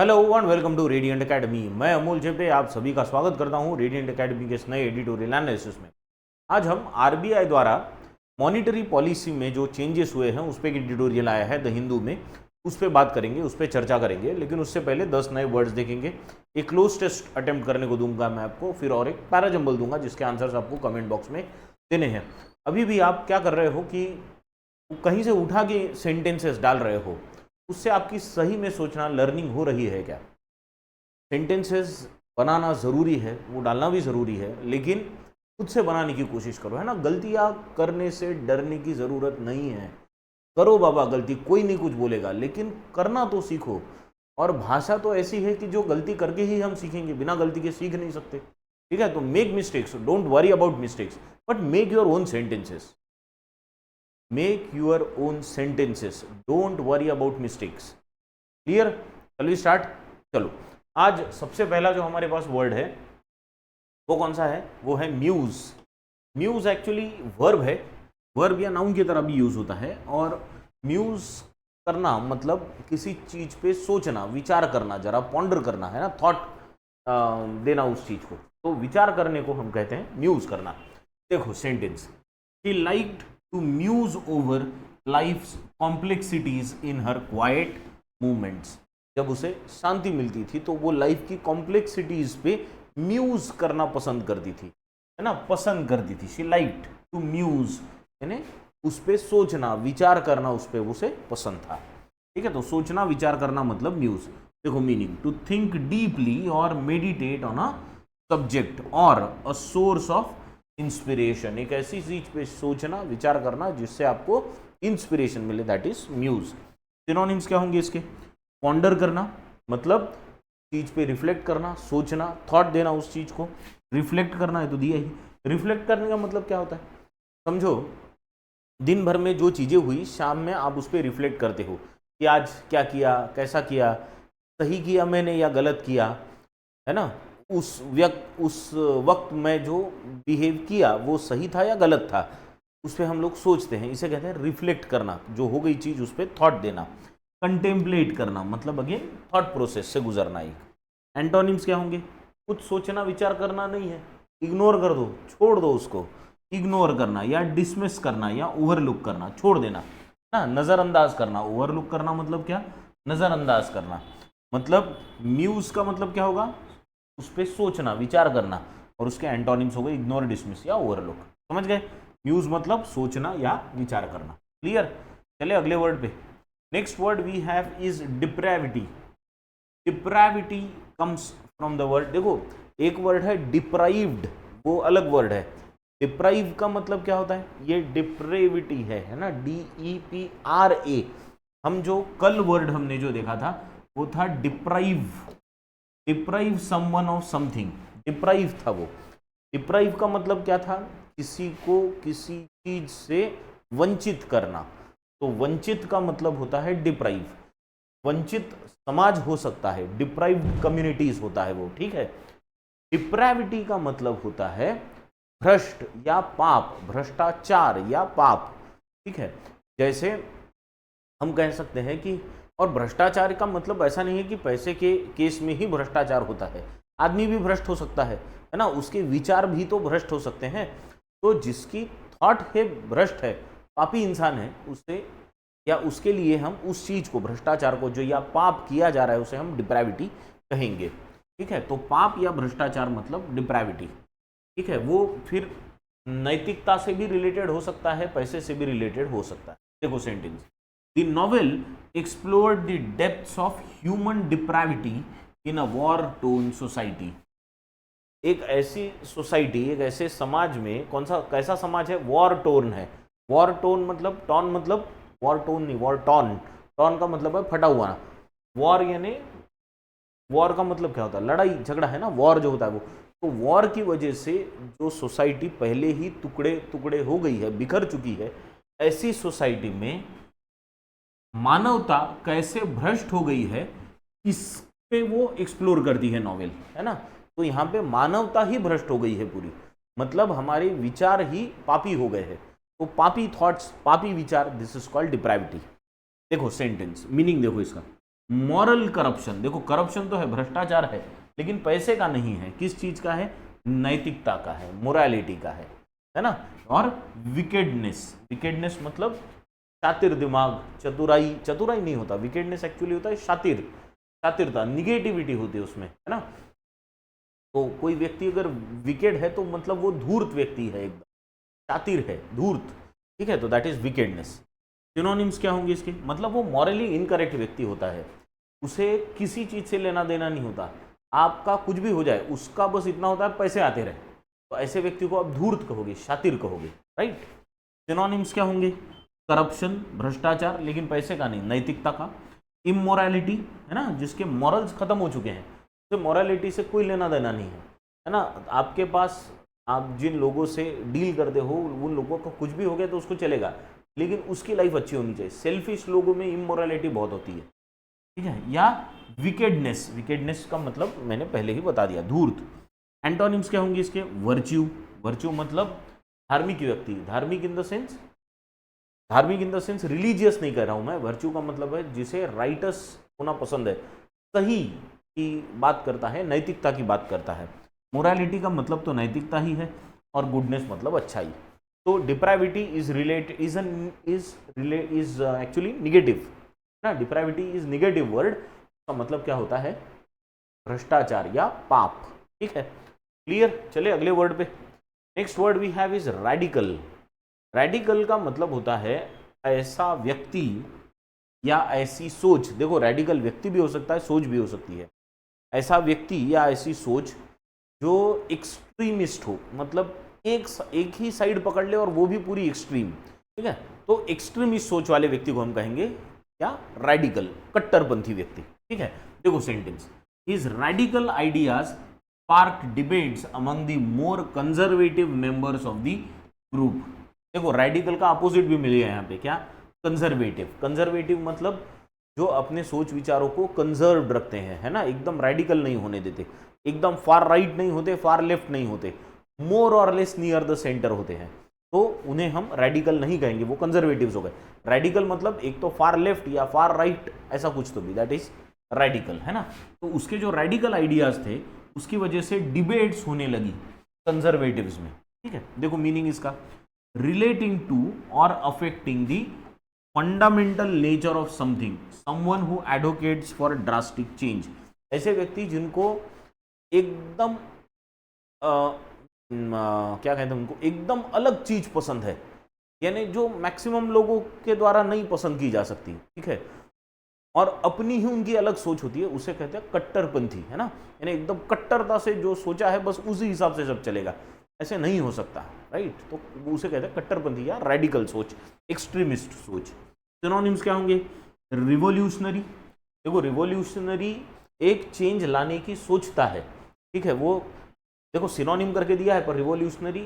Hello and welcome to Radiant Academy. मैं अमोल जेपे आप सभी का स्वागत करता हूं रेडिएंट एकेडमी के इस नए एडिटोरियल एनालिसिस में। आज हम आरबीआई द्वारा मॉनिटरी पॉलिसी में जो चेंजेस हुए हैं उस पर एक एडिटोरियल आया है द हिंदू में, उस पर बात करेंगे, उस पर चर्चा करेंगे। लेकिन उससे पहले 10 नए वर्ड्स देखेंगे, एक क्लोज टेस्ट अटेम्प्ट करने को दूंगा मैं आपको, फिर और एक पैराजंबल दूंगा जिसके आंसर्स आपको कमेंट बॉक्स में देने हैं। अभी भी आप क्या कर रहे हो कि कहीं से उठा के सेंटेंसेस डाल रहे हो, उससे आपकी सही में सोचना लर्निंग हो रही है क्या? सेंटेंसेस बनाना ज़रूरी है, वो डालना भी ज़रूरी है, लेकिन खुद से बनाने की कोशिश करो, है ना। गलतियां करने से डरने की ज़रूरत नहीं है। करो बाबा गलती, कोई नहीं कुछ बोलेगा, लेकिन करना तो सीखो। और भाषा तो ऐसी है कि जो गलती करके ही हम सीखेंगे, बिना गलती के सीख नहीं सकते। ठीक है, तो make mistakes, don't worry about mistakes, but make your own sentences. Make your own sentences, don't worry about mistakes. Clear? चलिए स्टार्ट। चलो, आज सबसे पहला जो हमारे पास वर्ड है वो कौन सा है? वो है म्यूज। म्यूज एक्चुअली वर्ब है, वर्ब या नाउन की तरह भी यूज होता है। और म्यूज करना मतलब किसी चीज पे सोचना, विचार करना, जरा पॉन्डर करना, है ना, थॉट देना उस चीज को, तो विचार करने को हम कहते हैं म्यूज करना। देखो sentence, he liked to muse over life's complexities in her quiet movements. जब उसे शांति मिलती थी तो वो लाइफ की कॉम्प्लेक्सिटीज पे म्यूज करना पसंद करती थी, है ना, पसंद करती थी। शी लाइक्ड टू म्यूज, यानी उस पे सोचना, विचार करना, उस पे उसे पसंद था। ठीक है, तो सोचना, विचार करना मतलब म्यूज। देखो मीनिंग, टू थिंक डीपली और मेडिटेट ऑन अ सब्जेक्ट और अ सोर्स ऑफ इंस्पिरेशन। एक ऐसी चीज पे सोचना, विचार करना जिससे आपको इंस्पिरेशन मिले, दैट इज म्यूज। सिनोनिम्स क्या होंगे इसके? पॉन्डर करना मतलब चीज पे रिफ्लेक्ट करना, सोचना, थॉट देना उस चीज को। रिफ्लेक्ट करना है तो दिया ही। रिफ्लेक्ट करने का मतलब क्या होता है? समझो, दिन भर में जो चीजें हुई, शाम में आप उस पर रिफ्लेक्ट करते हो कि आज क्या किया, कैसा किया, सही किया मैंने या गलत किया, है ना। उस वक्त में जो बिहेव किया वो सही था या गलत था, उस पर हम लोग सोचते हैं, इसे कहते हैं रिफ्लेक्ट करना। जो हो गई चीज उस पर थॉट देना। कंटेम्पलेट करना मतलब अगेन थॉट प्रोसेस से गुजरना। एक एंटोनिम्स क्या होंगे? कुछ सोचना, विचार करना नहीं है, इग्नोर कर दो, छोड़ दो उसको। इग्नोर करना या डिसमिस करना या ओवरलुक करना, छोड़ देना ना, नज़रअंदाज करना। ओवरलुक करना मतलब क्या? नज़रअंदाज करना। मतलब म्यूज का मतलब क्या होगा? उस पर सोचना, विचार करना, और उसके एंटोनिम्स हो गए इग्नोर, डिसमिस या ओवरलुक। समझ गए? म्यूज मतलब सोचना या विचार करना। क्लियर? चले अगले वर्ड पे। Next word we have is depravity. Depravity comes from the word, देखो एक वर्ड है डिप्राइव्ड, वो अलग वर्ड है। डिप्राइव का मतलब क्या होता है? ये डिप्रेविटी है ना, DEPRA। हम जो कल वर्ड हमने जो देखा था वो था deprive. Deprive someone of something, deprive था वो। डिप्राइव का मतलब क्या था? किसी को किसी चीज से वंचित करना। तो वंचित का मतलब होता है डिप्राइव। वंचित समाज हो सकता है, डिप्राइव्ड कम्युनिटीज होता है वो। ठीक है, डिप्रेविटी का मतलब होता है भ्रष्ट या पाप, भ्रष्टाचार या पाप। ठीक है, जैसे हम कह सकते हैं कि, और भ्रष्टाचार का मतलब ऐसा नहीं है कि पैसे के केस में ही भ्रष्टाचार होता है, आदमी भी भ्रष्ट हो सकता है ना, उसके विचार भी तो भ्रष्ट हो सकते हैं। तो जिसकी थॉट है भ्रष्ट है, पापी इंसान है, उससे या उसके लिए हम उस चीज को, भ्रष्टाचार को जो या पाप किया जा रहा है, उसे हम डिप्रेविटी कहेंगे। ठीक है, तो पाप या भ्रष्टाचार मतलब डिप्रेविटी। ठीक है, वो फिर नैतिकता से भी रिलेटेड हो सकता है, पैसे से भी रिलेटेड हो सकता है। देखो sentence, the novel explored the depths of human depravity in a war tone society. एक ऐसी सोसाइटी, एक ऐसे समाज में, कौन सा कैसा समाज है? वॉर टोन है। वॉर टोन मतलब, टॉन मतलब वॉर टोन नहीं, वॉर टॉन। टॉन का मतलब है फटा हुआ। वॉर यानी, वॉर का मतलब क्या होता है? लड़ाई झगड़ा, है ना, वॉर जो होता है वो। तो वॉर की वजह से जो सोसाइटी पहले ही टुकड़े टुकड़े हो गई है, बिखर चुकी है, ऐसी सोसाइटी में मानवता कैसे भ्रष्ट हो गई है, इस पे वो एक्सप्लोर करती है नॉवेल, है ना। तो यहाँ पे मानवता ही भ्रष्ट हो गई है पूरी, मतलब हमारे विचार ही पापी हो गए हैं। तो पापी थॉट्स, पापी विचार, दिस इज कॉल्ड डिप्रेविटी। देखो सेंटेंस मीनिंग, देखो इसका मॉरल करप्शन, देखो करप्शन तो है, भ्रष्टाचार है, लेकिन पैसे का नहीं है, किस चीज का है, नैतिकता का है, मोरालिटी का है ना। और विकेडनेस, विकेडनेस मतलब शातिर दिमाग, चतुराई, चतुराई नहीं होता, विकेडनेस एक्चुअली होता है शातिर, शातिरता, निगेटिविटी होती है उसमें, है ना। तो कोई व्यक्ति अगर विकेड है तो मतलब वो धूर्त व्यक्ति है, एकदम शातिर है, धूर्त, ठीक है, तो दैट इज विकेडनेस। सिनोनिम्स क्या होंगे इसके, मतलब वो मॉरली इनकरेक्ट व्यक्ति होता है, उसे किसी चीज से लेना देना नहीं होता, आपका कुछ भी हो जाए उसका बस इतना होता है पैसे आते रहे, तो ऐसे व्यक्ति को आप धूर्त कहोगे, शातिर कहोगे, राइट। सिनोनिम्स क्या होंगे, करप्शन, भ्रष्टाचार, लेकिन पैसे का नहीं, नैतिकता का। इमोरलिटी, है ना, जिसके मॉरल्स खत्म हो चुके हैं, तो मॉरलिटी से कोई लेना देना नहीं है ना। आपके पास आप जिन लोगों से डील करते हो उन लोगों को कुछ भी हो गया तो उसको चलेगा, लेकिन उसकी लाइफ अच्छी होनी चाहिए। सेल्फिश लोगों में इमोरलिटी बहुत होती है, ठीक है। या विकेडनेस, विकेडनेस का मतलब मैंने पहले ही बता दिया, धूर्त। एंटोनिम्स क्या होंगे इसके, वर्च्यू, वर्च्यू मतलब धार्मिक व्यक्ति, धार्मिक इन द सेंस, धार्मिक इन द सेंस रिलीजियस नहीं कह रहा हूं मैं, वर्च्यू का मतलब है जिसे राइटस होना पसंद है, सही की बात करता है, नैतिकता की बात करता है। मोरालिटी का मतलब तो नैतिकता ही है, और गुडनेस मतलब अच्छाई। तो depravity is related is actually negative ना, डिप्राविटी इज निगेटिव वर्ड, का मतलब क्या होता है, भ्रष्टाचार या पाप, ठीक है, क्लियर। चले अगले वर्ड पे। Next word we have is radical. Radical का मतलब होता है ऐसा व्यक्ति या ऐसी सोच, देखो रैडिकल व्यक्ति भी हो सकता है, सोच भी हो सकती है, ऐसा व्यक्ति या ऐसी सोच जो एक्सट्रीमिस्ट हो, मतलब एक ही साइड पकड़ ले और वो भी पूरी एक्सट्रीम, ठीक है, तो एक्सट्रीमिस्ट सोच वाले व्यक्ति को हम कहेंगे क्या, रैडिकल, कट्टरपंथी व्यक्ति, ठीक है। देखो सेंटेंस, his radical ideas spark debates among the more conservative members of the group. देखो रैडिकल का अपोजिट भी मिलेगा यहाँ पे, क्या, कंजर्वेटिव। कंजर्वेटिव मतलब जो अपने सोच विचारों को कंजर्व रखते हैं, है ना, एकदम रैडिकल नहीं होने देते, एकदम फार राइट नहीं होते, फार लेफ्ट नहीं होते, मोर और लेस नियर द सेंटर होते हैं, तो उन्हें हम रैडिकल नहीं कहेंगे, वो कंजर्वेटिव्स हो गए। रैडिकल मतलब एक तो फार लेफ्ट या फार राइट, ऐसा कुछ तो भी, दैट इज रैडिकल, है ना। तो उसके जो रैडिकल आइडियाज थे उसकी वजह से डिबेट्स होने लगी कंजर्वेटिव्स में, ठीक है। देखो मीनिंग इसका, रिलेटिंग टू और affecting the fundamental nature of something, someone who advocates for drastic change. ऐसे व्यक्ति जिनको एकदम क्या कहते हैं उनको, एकदम अलग चीज पसंद है, यानी जो मैक्सिमम लोगों के द्वारा नहीं पसंद की जा सकती, ठीक है, और अपनी ही उनकी अलग सोच होती है, उसे कहते हैं कट्टरपंथी, है ना, यानी एकदम कट्टरता से जो सोचा है बस उसी हिसाब से सब चलेगा, ऐसे नहीं हो सकता, राइट, तो उसे कहते हैं कट्टरपंथी या रेडिकल सोच, एक्सट्रीमिस्ट सोच। सिनोनिम्स क्या होंगे, रिवोल्यूशनरी। देखो रिवोल्यूशनरी एक चेंज लाने की सोचता है, ठीक है, वो देखो सिनोनिम करके दिया है, पर रिवोल्यूशनरी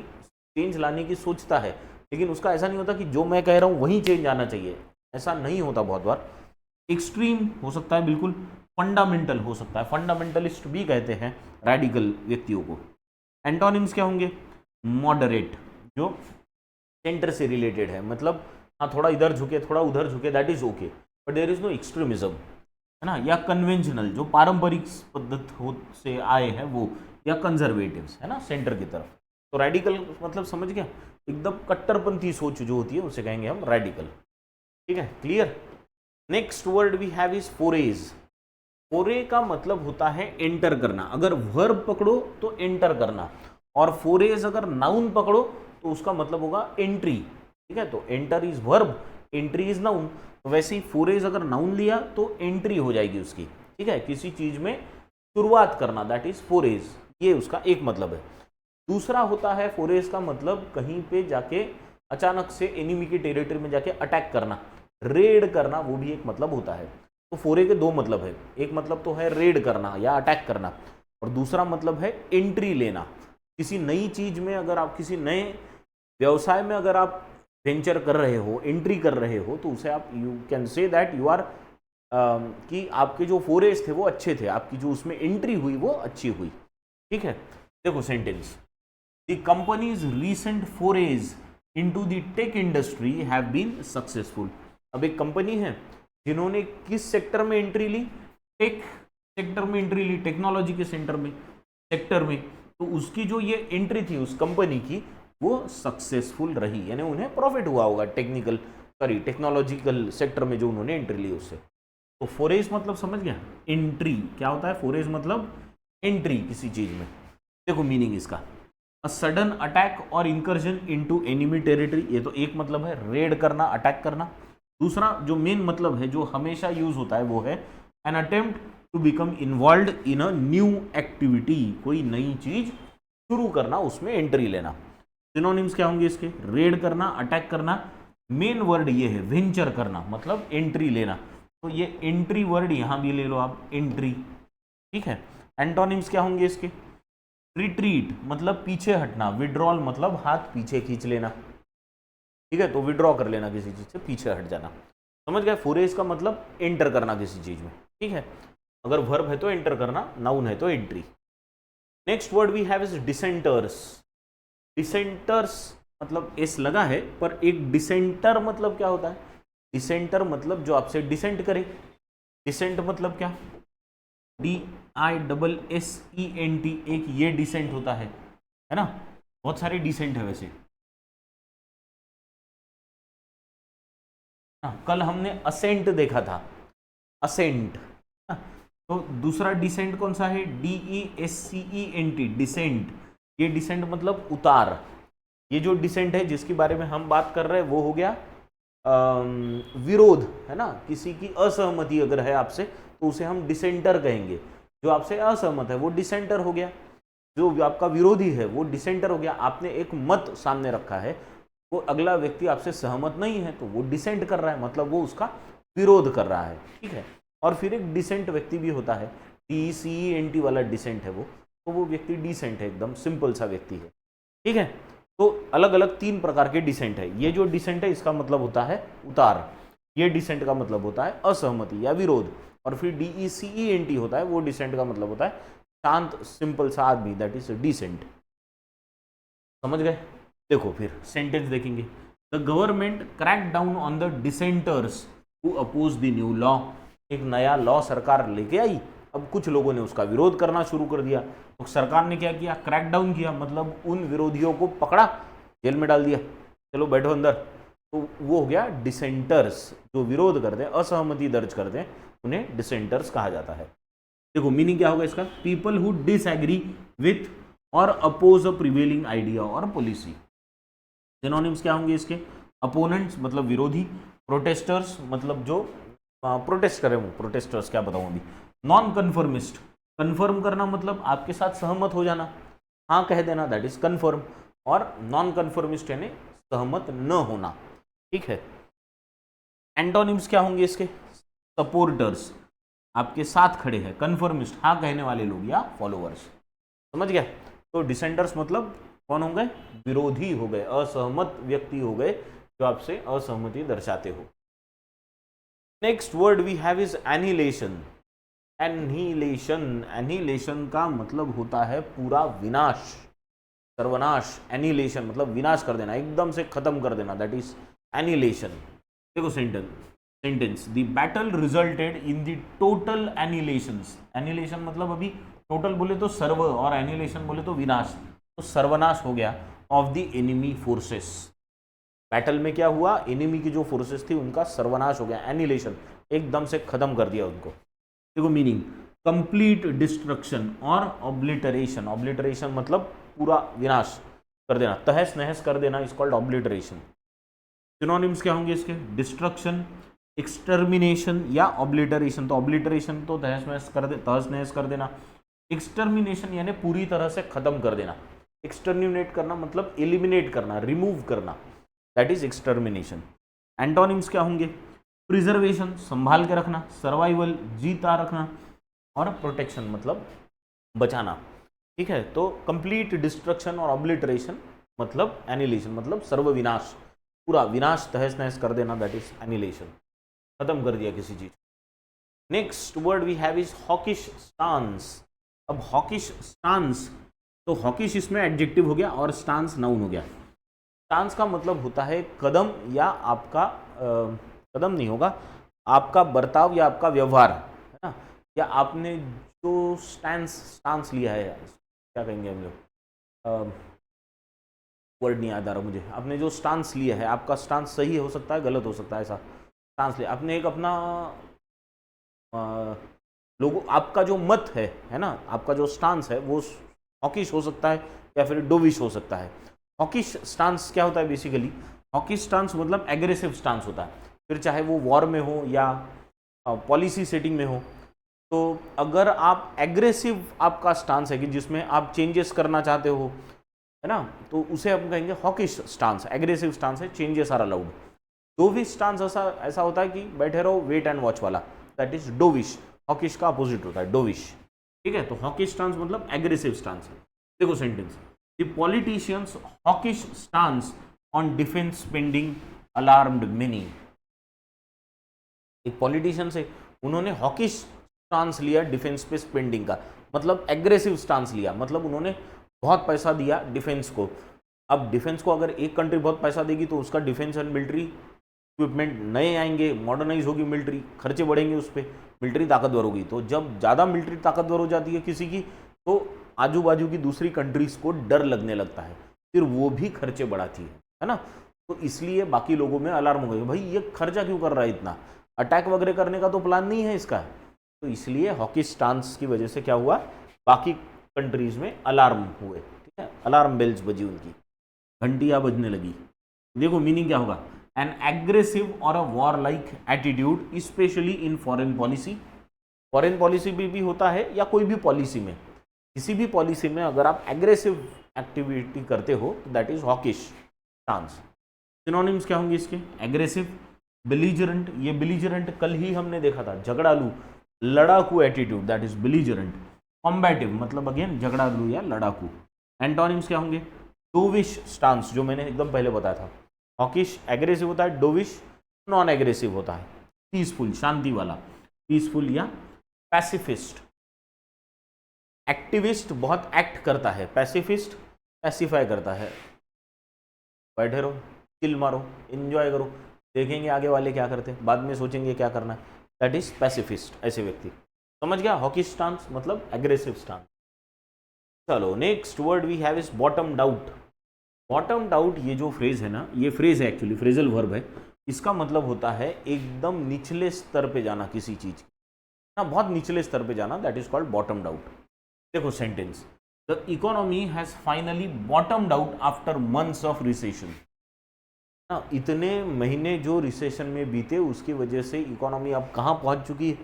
चेंज लाने की सोचता है, लेकिन उसका ऐसा नहीं होता कि जो मैं कह रहा हूं वही चेंज आना चाहिए, ऐसा नहीं होता बहुत बार। एक्सट्रीम हो सकता है बिल्कुल, फंडामेंटल हो सकता है, फंडामेंटलिस्ट भी कहते हैं रैडिकल व्यक्तियों को। एंटोनिम्स क्या होंगे, मॉडरेट, जो सेंटर से रिलेटेड है, मतलब हाँ थोड़ा इधर झुके थोड़ा उधर झुके, that is okay, but there is no extremism, है ना। या कन्वेंशनल, जो पारंपरिक पद्धत से आए हैं वो, या कंजर्वेटिव्स, है ना, सेंटर की तरफ। तो रैडिकल मतलब समझ गया, एकदम कट्टरपंथी सोच जो होती है उसे कहेंगे हम रैडिकल, ठीक है, clear. Next word we have is forays. Foray का मतलब होता है एंटर करना, अगर वर्ब पकड़ो तो एंटर करना, और फोरेज अगर नाउन पकड़ो तो उसका मतलब होगा एंट्री, ठीक है, तो enter is verb, entry is noun, तो वैसे ही फोरेज अगर नाउन लिया तो एंट्री हो जाएगी उसकी, ठीक है, किसी चीज में शुरुआत करना, दैट इज फोरेज, ये उसका एक मतलब है। दूसरा होता है फोरेज का मतलब कहीं पे जाके अचानक से एनिमी की टेरिटरी में जाके अटैक करना, रेड करना, वो भी एक मतलब होता है। तो फोरे के दो मतलब है, एक मतलब तो है रेड करना या अटैक करना, और दूसरा मतलब है एंट्री लेना। किसी नई चीज में अगर आप, किसी नए व्यवसाय में अगर आप वेंचर कर रहे हो, एंट्री कर रहे हो, तो उसे आप, you can say that you are, कि आपके जो फोरेज थे वो अच्छे थे, आपकी जो उसमें एंट्री हुई वो अच्छी हुई, ठीक है। देखो sentence, the company's recent forays into the tech industry have been successful. अब एक कंपनी है जिन्होंने किस सेक्टर में एंट्री ली, टेक सेक्टर में एंट्री ली, टेक्नोलॉजी के सेक्टर में, तो उसकी जो ये एंट्री थी उस कंपनी की वो सक्सेसफुल रही, यानी उन्हें प्रॉफिट हुआ होगा टेक्नोलॉजिकल सेक्टर में जो उन्होंने एंट्री ली उससे। तो फोरेज मतलब समझ गया, एंट्री क्या होता है, फोरेज मतलब एंट्री किसी चीज में। देखो मीनिंग इसका, अ सडन अटैक और इंकर्जन इनटू एनिमी टेरिटरी, ये तो एक मतलब है रेड करना, अटैक करना। दूसरा जो मेन मतलब है जो हमेशा यूज होता है वो है an attempt to become involve in a new activity, कोई नई चीज शुरू करना, उसमें एंट्री लेना। सिनोनिम्स क्या होंगे इसके, रेड करना, अटैक करना, मेन वर्ड ये है वेंचर करना, मतलब एंट्री लेना, तो ये एंट्री वर्ड यहां भी ले लो आप, एंट्री, ठीक है। एंटोनिम्स क्या होंगे इसके, रिट्रीट मतलब पीछे हटना, विड्रॉल मतलब हाथ पीछे खींच लेना, ठीक है, तो विड्रॉ कर लेना, किसी चीज से पीछे हट जाना, समझ गए। फोरेज का मतलब एंटर करना किसी चीज में, ठीक है, अगर वर्ब है तो एंटर करना, नाउन है तो entry. Next word we have is dissenters. Dissenters मतलब एस लगा है, पर एक डिसेंटर मतलब क्या होता है, डिसेंटर मतलब जो आपसे डिसेंट करे। डिसेंट मतलब क्या, DISSENT, एक ये डिसेंट होता है ना, बहुत सारे डिसेंट है वैसे। कल हमने असेंट देखा था, असेंट, तो दूसरा डिसेंट कौन सा है, DESCENT, डिसेंट। ये डिसेंट मतलब उतार। ये जो डिसेंट है जिसके बारे में हम बात कर रहे हैं वो हो गया विरोध, है ना, किसी की असहमति अगर है आपसे तो उसे हम डिसेंटर कहेंगे। जो आपसे असहमत है वो डिसेंटर हो गया, जो आपका विरोधी है वो डिसेंटर हो गया। आपने एक मत सामने रखा है, वो अगला व्यक्ति आपसे सहमत नहीं है तो वो डिसेंट कर रहा है, मतलब वो उसका विरोध कर रहा है, ठीक है। और फिर एक डिसेंट व्यक्ति भी होता है, DECENT वाला डिसेंट है वो, तो वो व्यक्ति डिसेंट है, एकदम सिंपल सा व्यक्ति है, ठीक है। तो अलग अलग 3 प्रकार के डिसेंट है। ये जो डिसेंट है इसका मतलब होता है उतार, ये डिसेंट का मतलब होता है असहमति या विरोध, और फिर DECENT होता है, वो डिसेंट का मतलब होता है शांत सिंपल सा आदमी, दैट इज डिसेंट, समझ गए। देखो फिर सेंटेंस देखेंगे, the government crack down on the dissenters who oppose the new law. एक नया लॉ सरकार लेके आई, अब कुछ लोगों ने उसका विरोध करना शुरू कर दिया, तो सरकार ने क्या किया, क्रैक डाउन किया, मतलब उन विरोधियों को पकड़ा, जेल में डाल दिया, चलो बैठो अंदर। तो वो हो गया डिसेंटर्स, जो विरोध करते हैं, असहमति दर्ज करते हैं, उन्हें डिसेंटर्स कहा जाता है। देखो मीनिंग क्या होगा इसका, पीपल हु डिसएग्री विथ और अपोज अ प्रिवेलिंग आइडिया और पॉलिसी। सिनोनिम्स क्या होंगे इसके, अपोनेंट्स मतलब विरोधी, प्रोटेस्टर्स मतलब जो प्रोटेस्ट करे वो, प्रोटेस्टर्स क्या बताऊं अभी, नॉन कन्फर्मिस्ट, कन्फर्म करना मतलब आपके साथ सहमत हो जाना, हाँ कह देना, दैट इज कन्फर्म, और नॉन कन्फर्मिस्ट यानी सहमत न होना, ठीक है। एंटोनिम्स क्या होंगे इसके, सपोर्टर्स आपके साथ खड़े हैं, कन्फर्मिस्ट हाँ कहने वाले लोग या फॉलोअर्स, समझ गया। तो डिसेंटर्स मतलब कौन हो गए, विरोधी हो गए, असहमत व्यक्ति हो गए, जो आपसे असहमति दर्शाते हो। Next word we have is annihilation. Annihilation, annihilation का मतलब होता है पूरा विनाश, सर्वनाश। एनिहिलेशन मतलब विनाश कर देना, एकदम से खत्म कर देना, दैट इज एनिहिलेशन। देखो sentence, the battle resulted in the total annihilations. Annihilation मतलब अभी टोटल बोले तो सर्व, और एनिहिलेशन बोले तो विनाश, तो सर्वनाश हो गया of the enemy forces. Battle में क्या हुआ, एनिमी की जो फोर्सेस थी उनका सर्वनाश हो गया, एनिहिलेशन, एकदम से खत्म कर दिया उनको। देखो मीनिंग, कंप्लीट डिस्ट्रक्शन और ऑब्लिटरेशन। ऑब्लिटरेशन मतलब पूरा विनाश कर देना, तहस नहस कर देना, इज कॉल्ड ऑब्लिटरेशन। सिनोनिम्स क्या होंगे इसके, डिस्ट्रक्शन, एक्सटर्मिनेशन या ऑब्लिटरेशन। तो ऑब्लिटरेशन तो तहस नहस कर देना, एक्सटर्मिनेशन यानी पूरी तरह से खत्म कर देना, एक्सटर्मिनेट करना मतलब एलिमिनेट करना, रिमूव करना, दैट इज एक्सटर्मिनेशन। एंटोनिम्स क्या होंगे, प्रिजर्वेशन संभाल के रखना, सर्वाइवल जीता रखना, और प्रोटेक्शन मतलब बचाना, ठीक है। तो कंप्लीट डिस्ट्रक्शन और ऑब्लिटरेशन मतलब एनिहिलेशन, मतलब सर्वविनाश, पूरा विनाश, तहस नहस कर देना, दैट इज एनिहिलेशन, खत्म कर दिया किसी चीज। Next word we have is hawkish stance. अब हॉकिश स्टांस, तो हॉकिश इसमें एडजेक्टिव हो गया और स्टांस नाउन हो गया। स्टांस का मतलब होता है कदम, या आपका कदम नहीं होगा, आपका बर्ताव या आपका व्यवहार, है ना, या आपने जो स्टांस लिया है, क्या कहेंगे हम लोग, वर्ड नहीं याद आ रहा मुझे, आपने जो स्टांस लिया है, आपका स्टांस सही हो सकता है, गलत हो सकता है, ऐसा स्टांस लिया आपने एक अपना लोगों, आपका जो मत है ना, आपका जो स्टांस है वो हॉकिश हो सकता है या फिर डोविश हो सकता है। हॉकिश स्टांस क्या होता है बेसिकली, हॉकिश स्टांस मतलब एग्रेसिव स्टांस होता है, फिर चाहे वो वॉर में हो या पॉलिसी सेटिंग में हो। तो अगर आप एग्रेसिव आपका स्टांस है कि जिसमें आप चेंजेस करना चाहते हो, है ना, तो उसे हम कहेंगे हॉकिश स्टांस, एग्रेसिव स्टांस है, changes are allowed. Dovish stance ऐसा होता है कि बैठे रहो, वेट एंड वॉच वाला, दैट इज डोविश। हॉकिश का अपोजिट होता है डोविश, ठीक है। तो हॉकिश स्टांस मतलब एग्रेसिव स्टांस है। देखो sentence, the politician's hawkish stance on defence spending alarmed many. एक पॉलिटिशियन से उन्होंने हॉकिश स्टांस लिया डिफेंस पे स्पेंडिंग का, मतलब एग्रेसिव स्टांस लिया, मतलब उन्होंने बहुत पैसा दिया डिफेंस को। अब डिफेंस को अगर एक कंट्री बहुत पैसा देगी तो उसका डिफेंस एंड मिलिट्री इक्विपमेंट नए आएंगे, मॉडर्नाइज होगी मिलिट्री, खर्चे बढ़ेंगे उस पर, मिलिट्री ताकतवर होगी। तो जब ज़्यादा मिलिट्री ताकतवर हो जाती है किसी की, तो आजू बाजू की दूसरी कंट्रीज़ को डर लगने लगता है, फिर वो भी खर्चे बढ़ाती है ना। तो इसलिए बाकी लोगों में अलार्म हो गए, भाई ये खर्चा क्यों कर रहा है इतना, अटैक वगैरह करने का तो प्लान नहीं है इसका। तो इसलिए हॉकिश स्टांस की वजह से क्या हुआ, बाकी कंट्रीज में अलार्म हुए, ठीक है, अलार्म बेल्स बजी, उनकी घंटियां बजने लगी। देखो मीनिंग क्या होगा, एन एग्रेसिव और a war like attitude specially in foreign policy. Foreign policy भी होता है या कोई भी पॉलिसी में, किसी भी पॉलिसी में अगर आप एग्रेसिव एक्टिविटी करते हो तो that is hawkish stance. Synonyms क्या होंगे इसके, एग्रेसिव, बिलीजरेंट, ये बिलीजरेंट कल ही हमने देखा था, झगड़ालू, लड़ाकू एटीट्यूड, दैट इज बिलीजरेंट। कॉम्बैटिव मतलब अगेन झगड़ालू या लड़ाकू। एंटोनिम्स क्या होंगे, डोविश स्टांस, जो मैंने एकदम पहले बताया था, हॉकिश एग्रेसिव होता है, डोविश नॉन एग्रेसिव होता है, पीसफुल शांति वाला, पीसफुल या पैसिफिस्ट। एक्टिविस्ट बहुत एक्ट करता है, पैसिफिस्ट पैसिफाई करता है, बैठे रहो, चिल मारो, एंजॉय करो, देखेंगे आगे वाले क्या करते हैं, बाद में सोचेंगे क्या करना है, दैट इज पैसिफिस्ट, ऐसे व्यक्ति। समझ गया, हॉकिश स्टांस मतलब एग्रेसिव स्टांस। चलो next word we have is bottomed out. Bottomed out ये जो फ्रेज है ना, ये फ्रेज है एक्चुअली फ्रेजल वर्ब है, इसका मतलब होता है एकदम निचले स्तर पे जाना किसी चीज ना, बहुत निचले स्तर पे जाना, that is called bottomed out. देखो sentence, the economy has finally bottomed out after months of recession. ना इतने महीने जो रिसेशन में बीते उसकी वजह से इकोनॉमी अब कहाँ पहुंच चुकी है,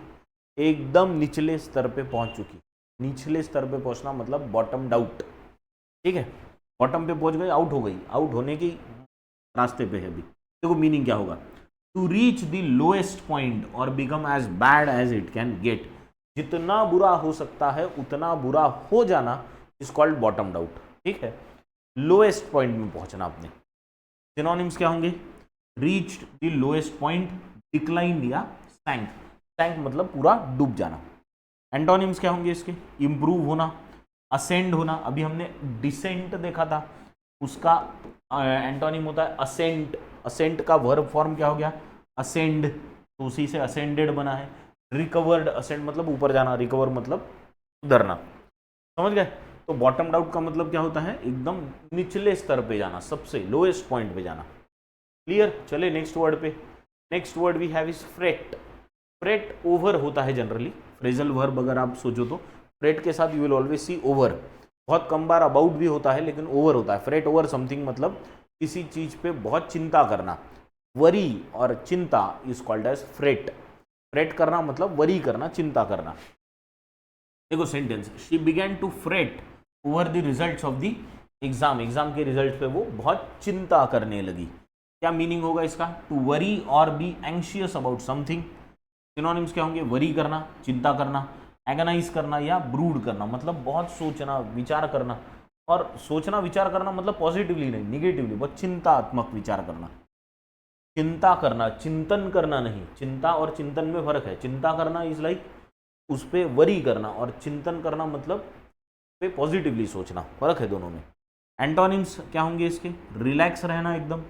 एकदम निचले स्तर पे पहुंच चुकी। निचले स्तर पे पहुंचना मतलब बॉटम्ड आउट, ठीक है, बॉटम पे पहुंच गई, आउट हो गई, आउट होने की रास्ते पे है अभी। देखो मीनिंग क्या होगा, to reach the lowest point और become as bad as it can get. जितना बुरा हो सकता है उतना बुरा हो जाना इज कॉल्ड बॉटम्ड आउट, ठीक है, लोएस्ट पॉइंट में पहुंचना आपने। सिनोनिम्स क्या होंगे, reached the lowest point, decline या सैंक। सैंक मतलब पूरा डूब जाना। एंटोनिम्स क्या होंगे इसके, इंप्रूव होना, असेंड होना, अभी हमने डिसेंट देखा था, उसका एंटोनिम होता है असेंट। असेंट का वर्ब फॉर्म क्या हो गया, असेंड, तो उसी से असेंडेड बना है। रिकवर्ड, असेंड मतलब ऊपर जाना, रिकवर मतलब उधरना, समझ गए। तो बॉटम आउट का मतलब क्या होता है, एकदम निचले स्तर पे जाना, सबसे लोएस्ट पॉइंट पे जाना। क्लियर, चले नेक्स्ट वर्ड पे। Next word we have is fret. Fret over होता है जनरली, फ्रेजल वर्ब अगर आप सोचो तो फ्रेट के साथ you will always see over. बहुत कम बार अबाउट भी होता है लेकिन ओवर होता है। फ्रेट ओवर समथिंग मतलब किसी चीज पे बहुत चिंता करना, वरी और चिंता is called as fret. Fret करना मतलब वरी करना, चिंता करना। देखो sentence, she began to fret over the results of the exam. Exam के रिजल्ट पे वो बहुत चिंता करने लगी। क्या मीनिंग होगा इसका, टू वरी और be anxious about something. Synonyms क्या होंगे, वरी करना, चिंता करना, एगनाइज करना या ब्रूड करना, मतलब बहुत सोचना विचार करना। और सोचना विचार करना मतलब पॉजिटिवली नहीं, निगेटिवली, बहुत चिंतात्मक विचार करना। चिंता करना, चिंतन करना नहीं, चिंता और चिंतन में फर्क है। चिंता करना इज लाइक उस पर वरी करना, और चिंतन करना मतलब पे पॉजिटिवली सोचना, फर्क है दोनों में। एंटोनिम्स क्या होंगे इसके, रिलैक्स रहना एकदम,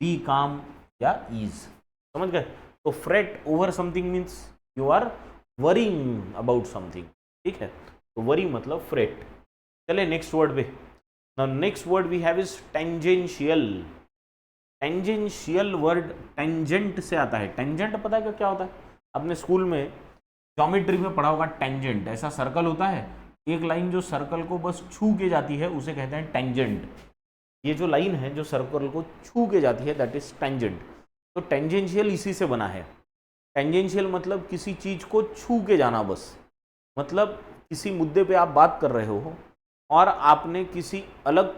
बी काम या ईज। समझ गए। तो fret over something means you are worrying about something, ठीक है, तो वरी मतलब फ्रेट। चले नेक्स्ट वर्ड पे। Now next word we have is tangential. Tangential word tangent से आता है। टेंजेंट पता है क्या होता है? आपने स्कूल में ज्योमेट्री में पढ़ा होगा टेंजेंट, ऐसा सर्कल होता है, एक लाइन जो सर्कल को बस छू के जाती है उसे कहते हैं टेंजेंट। ये जो लाइन है जो सर्कल को छू के जाती है दैट इज टेंजेंट। तो टेंजेंशियल इसी से बना है। टेंजेंशियल मतलब किसी चीज को छू के जाना, बस मतलब किसी मुद्दे पे आप बात कर रहे हो और आपने किसी अलग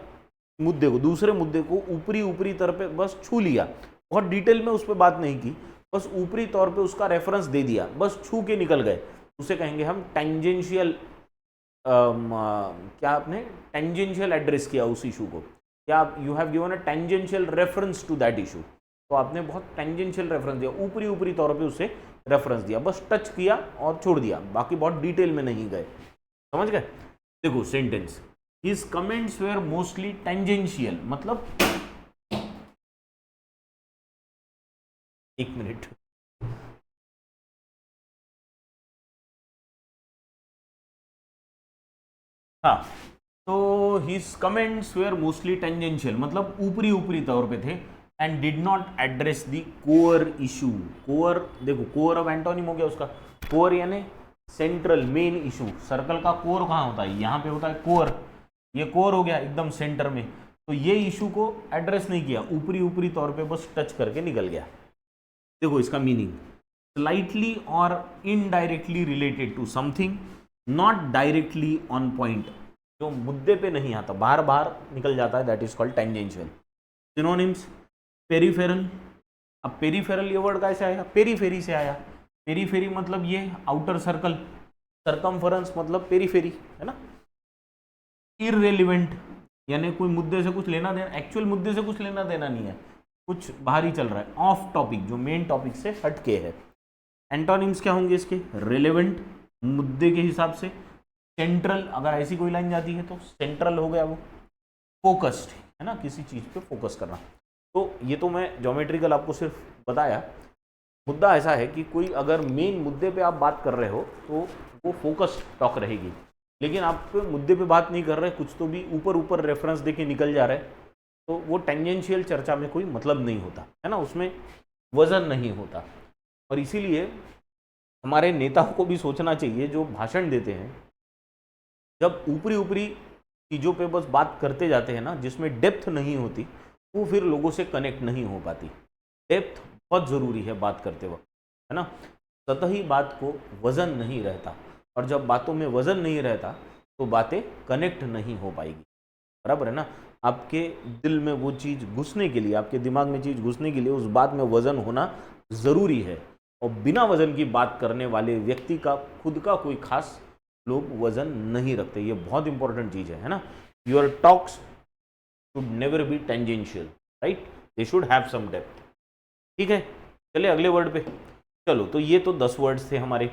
मुद्दे को, दूसरे मुद्दे को ऊपरी ऊपरी तौर पे बस छू लिया, बहुत डिटेल में उस पर बात नहीं की, बस ऊपरी तौर पे उसका रेफरेंस दे दिया, बस छू के निकल गए, उसे कहेंगे हम टेंजेंशियल। क्या आपने टेंजेंशियल एड्रेस किया उस इशू को, क्या you have given a tangential reference to that issue, तो आपने बहुत टेंजेंशियल रेफरेंस दिया, ऊपरी ऊपरी तौर पे उसे रेफरेंस दिया, बस टच किया और छोड़ दिया, बाकी बहुत डिटेल में नहीं गए। समझ गए? देखो सेंटेंस, his comments were mostly tangential, मतलब एक मिनट, हाँ, तो his comments were mostly tangential मतलब ऊपरी ऊपरी तौर पे थे, and did not address the core issue. Core देखो, कोर ऑफ एंटोनिम हो गया उसका, कोर यानी सेंट्रल मेन इशू। सर्कल का कोर कहाँ होता है? यहाँ पे होता है कोर, ये कोर हो गया एकदम सेंटर में, तो ये इशू को एड्रेस नहीं किया, ऊपरी ऊपरी तौर पे बस टच करके निकल गया। देखो इसका मीनिंग, स्लाइटली और indirectly related to something, not directly on point, जो मुद्दे पे नहीं आता, बाहर बाहर निकल जाता है, that is called tangential. Synonyms, peripheral. अब पेरीफेरल ये वर्ड कैसे आया? पेरीफेरी से आया। पेरीफेरी मतलब ये आउटर सर्कल, सरकमफरेंस मतलब पेरीफेरी, है ना। इररेलिवेंट यानी कोई मुद्दे से कुछ लेना देना, एक्चुअल मुद्दे से कुछ लेना देना नहीं है, कुछ बाहर ही चल रहा है, ऑफ टॉपिक, जो मेन टॉपिक से हटके है। एंटोनिम्स क्या होंगे इसके? रिलेवेंट मुद्दे के हिसाब से, सेंट्रल अगर ऐसी कोई लाइन जाती है तो सेंट्रल हो गया वो, फोकस्ड है ना, किसी चीज पे फोकस करना। तो ये तो मैं ज्योमेट्रिकल आपको सिर्फ बताया। मुद्दा ऐसा है कि कोई अगर मेन मुद्दे पे आप बात कर रहे हो तो वो फोकस टॉक रहेगी, लेकिन आप मुद्दे पे बात नहीं कर रहे, कुछ तो भी ऊपर ऊपर रेफरेंस देके निकल जा रहे हैं, तो वो टेंजेंशियल चर्चा में कोई मतलब नहीं होता है ना, उसमें वजन नहीं होता। और इसीलिए हमारे नेताओं को भी सोचना चाहिए जो भाषण देते हैं, जब ऊपरी ऊपरी चीज़ों पे बस बात करते जाते हैं ना, जिसमें डेप्थ नहीं होती, वो फिर लोगों से कनेक्ट नहीं हो पाती। डेप्थ बहुत ज़रूरी है बात करते वक्त, है ना। सतही बात को वजन नहीं रहता, और जब बातों में वजन नहीं रहता तो बातें कनेक्ट नहीं हो पाएगी, बराबर है ना। आपके दिल में वो चीज़ घुसने के लिए, आपके दिमाग में चीज़ घुसने के लिए उस बात में वजन होना ज़रूरी है, और बिना वजन की बात करने वाले व्यक्ति का खुद का कोई खास लोग वजन नहीं रखते, ये बहुत इंपॉर्टेंट चीज़ है ना। Your talks should never be tangential, right, they should have some depth. ठीक है, चले अगले वर्ड पे। चलो, तो ये तो 10 वर्ड्स थे हमारे।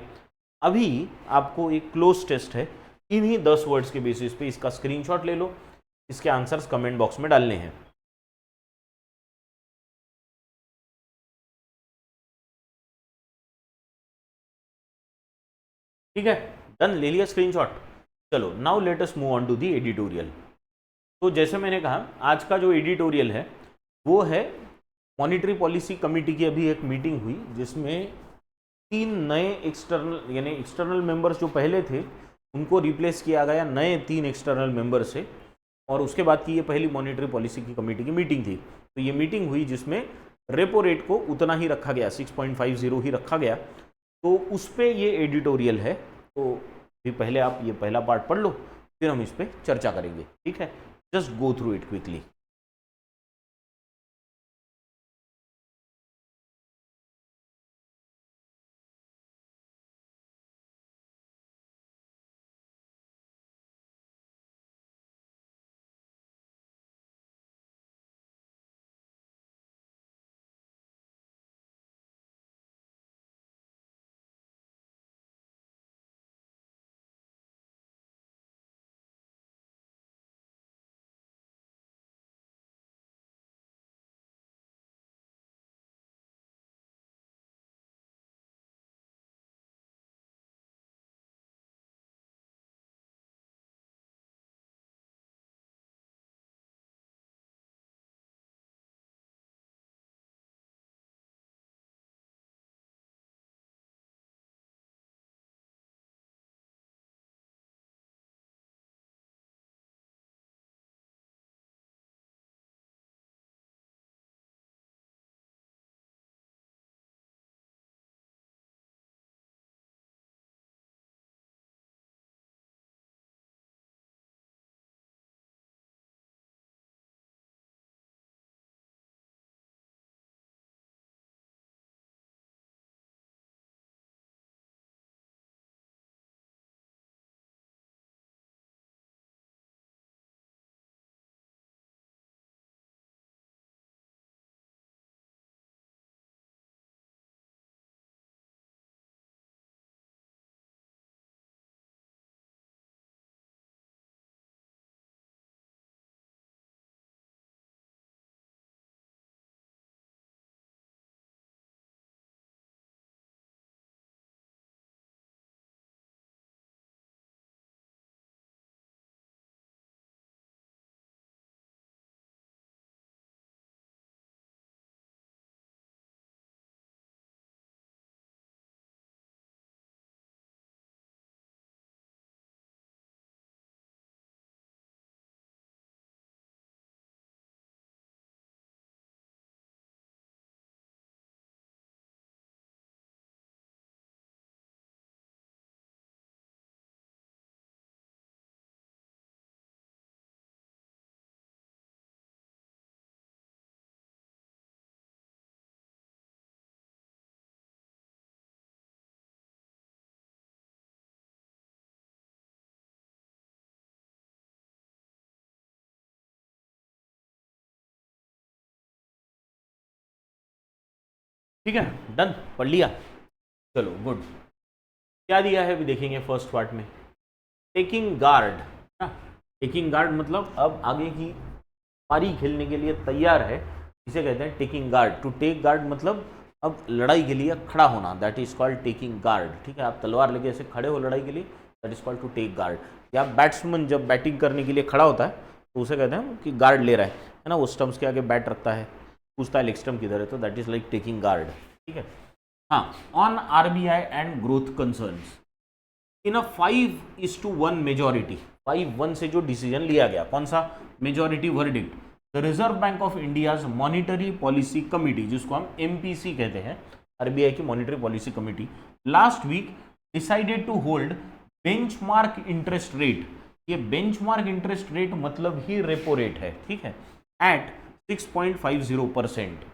अभी आपको एक क्लोज टेस्ट है, इन्हीं 10 वर्ड्स के बेसिस पे इसका स्क्रीनशॉट ले लो, इसके आंसर्स कमेंट बॉक्स में डालने हैं। ठीक है, डन, ले लिया स्क्रीनशॉट। चलो, now let us move on to the editorial. तो जैसे मैंने कहा, आज का जो एडिटोरियल है वो है मॉनिटरी पॉलिसी कमेटी की अभी एक मीटिंग हुई, जिसमें 3 नए एक्सटर्नल यानी एक्सटर्नल मेंबर्स जो पहले थे उनको रिप्लेस किया गया नए 3 एक्सटर्नल मेंबर से, और उसके बाद की ये पहली मॉनिटरी पॉलिसी की कमेटी की मीटिंग थी। तो ये मीटिंग हुई जिसमें रेपो रेट को उतना ही रखा गया, 6.50 ही रखा गया। तो उस पर ये एडिटोरियल है, तो भी पहले आप ये पहला पार्ट पढ़ लो, फिर हम इस पर चर्चा करेंगे। ठीक है, just go through it quickly. ठीक है, डन, पढ़ लिया, चलो गुड। क्या दिया है अभी देखेंगे फर्स्ट पार्ट में, टेकिंग गार्ड। टेकिंग गार्ड मतलब अब आगे की पारी खेलने के लिए तैयार है, इसे कहते हैं taking guard. To take guard मतलब अब लड़ाई के लिए खड़ा होना, that is called taking guard. ठीक है, आप तलवार लेके ऐसे खड़े हो लड़ाई के लिए, that is called to take guard. या बैट्समैन जब बैटिंग करने के लिए खड़ा होता है तो उसे कहते हैं कि गार्ड ले रहा है ना, वो स्टम्प्स के आगे बैट रखता है, पूछता है लेग स्टम्प किधर है, तो that is like taking guard. ठीक है, हाँ, on RBI and growth concerns in a 5:1 majority, 5-1 से जो डिसीजन लिया गया, कौन सा majority verdict, the Reserve Bank of India's monetary policy committee, जिसको हम एमपीसी कहते हैं, आरबीआई की monetary policy committee, last week decided to hold benchmark interest rate, ये बेंचमार्क इंटरेस्ट रेट मतलब ही रेपो रेट है, ठीक है, at 6.50%,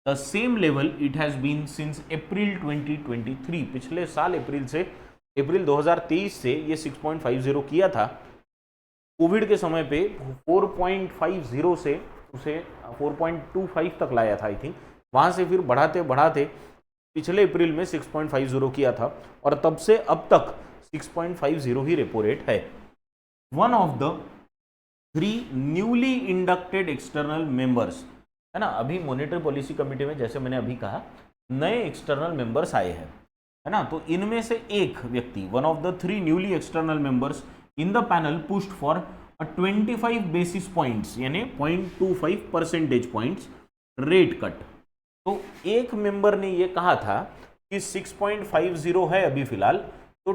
the same level it has been since April 2023, पिछले साल अप्रैल 2023 से ये 6.50 किया था। कोविड के समय पे 4.50 से उसे 4.25 तक लाया था आई थिंक, वहाँ से फिर बढ़ाते बढ़ाते पिछले अप्रैल में 6.50 किया था, और तब से अब तक 6.50 ही रेपो रेट है। One of the 3 newly inducted external members, है ना, अभी मॉनिटरी पॉलिसी कमेटी में जैसे मैंने अभी कहा नए एक्सटर्नल मेंबर्स आए हैं, है ना, तो इनमें से एक व्यक्ति, one of the 3 newly external members in the panel pushed for 25 basis points यानी 0.25 परसेंटेज पॉइंट्स रेट कट। तो एक मेंबर ने ये कहा था कि 6.50 है अभी फिलहाल, तो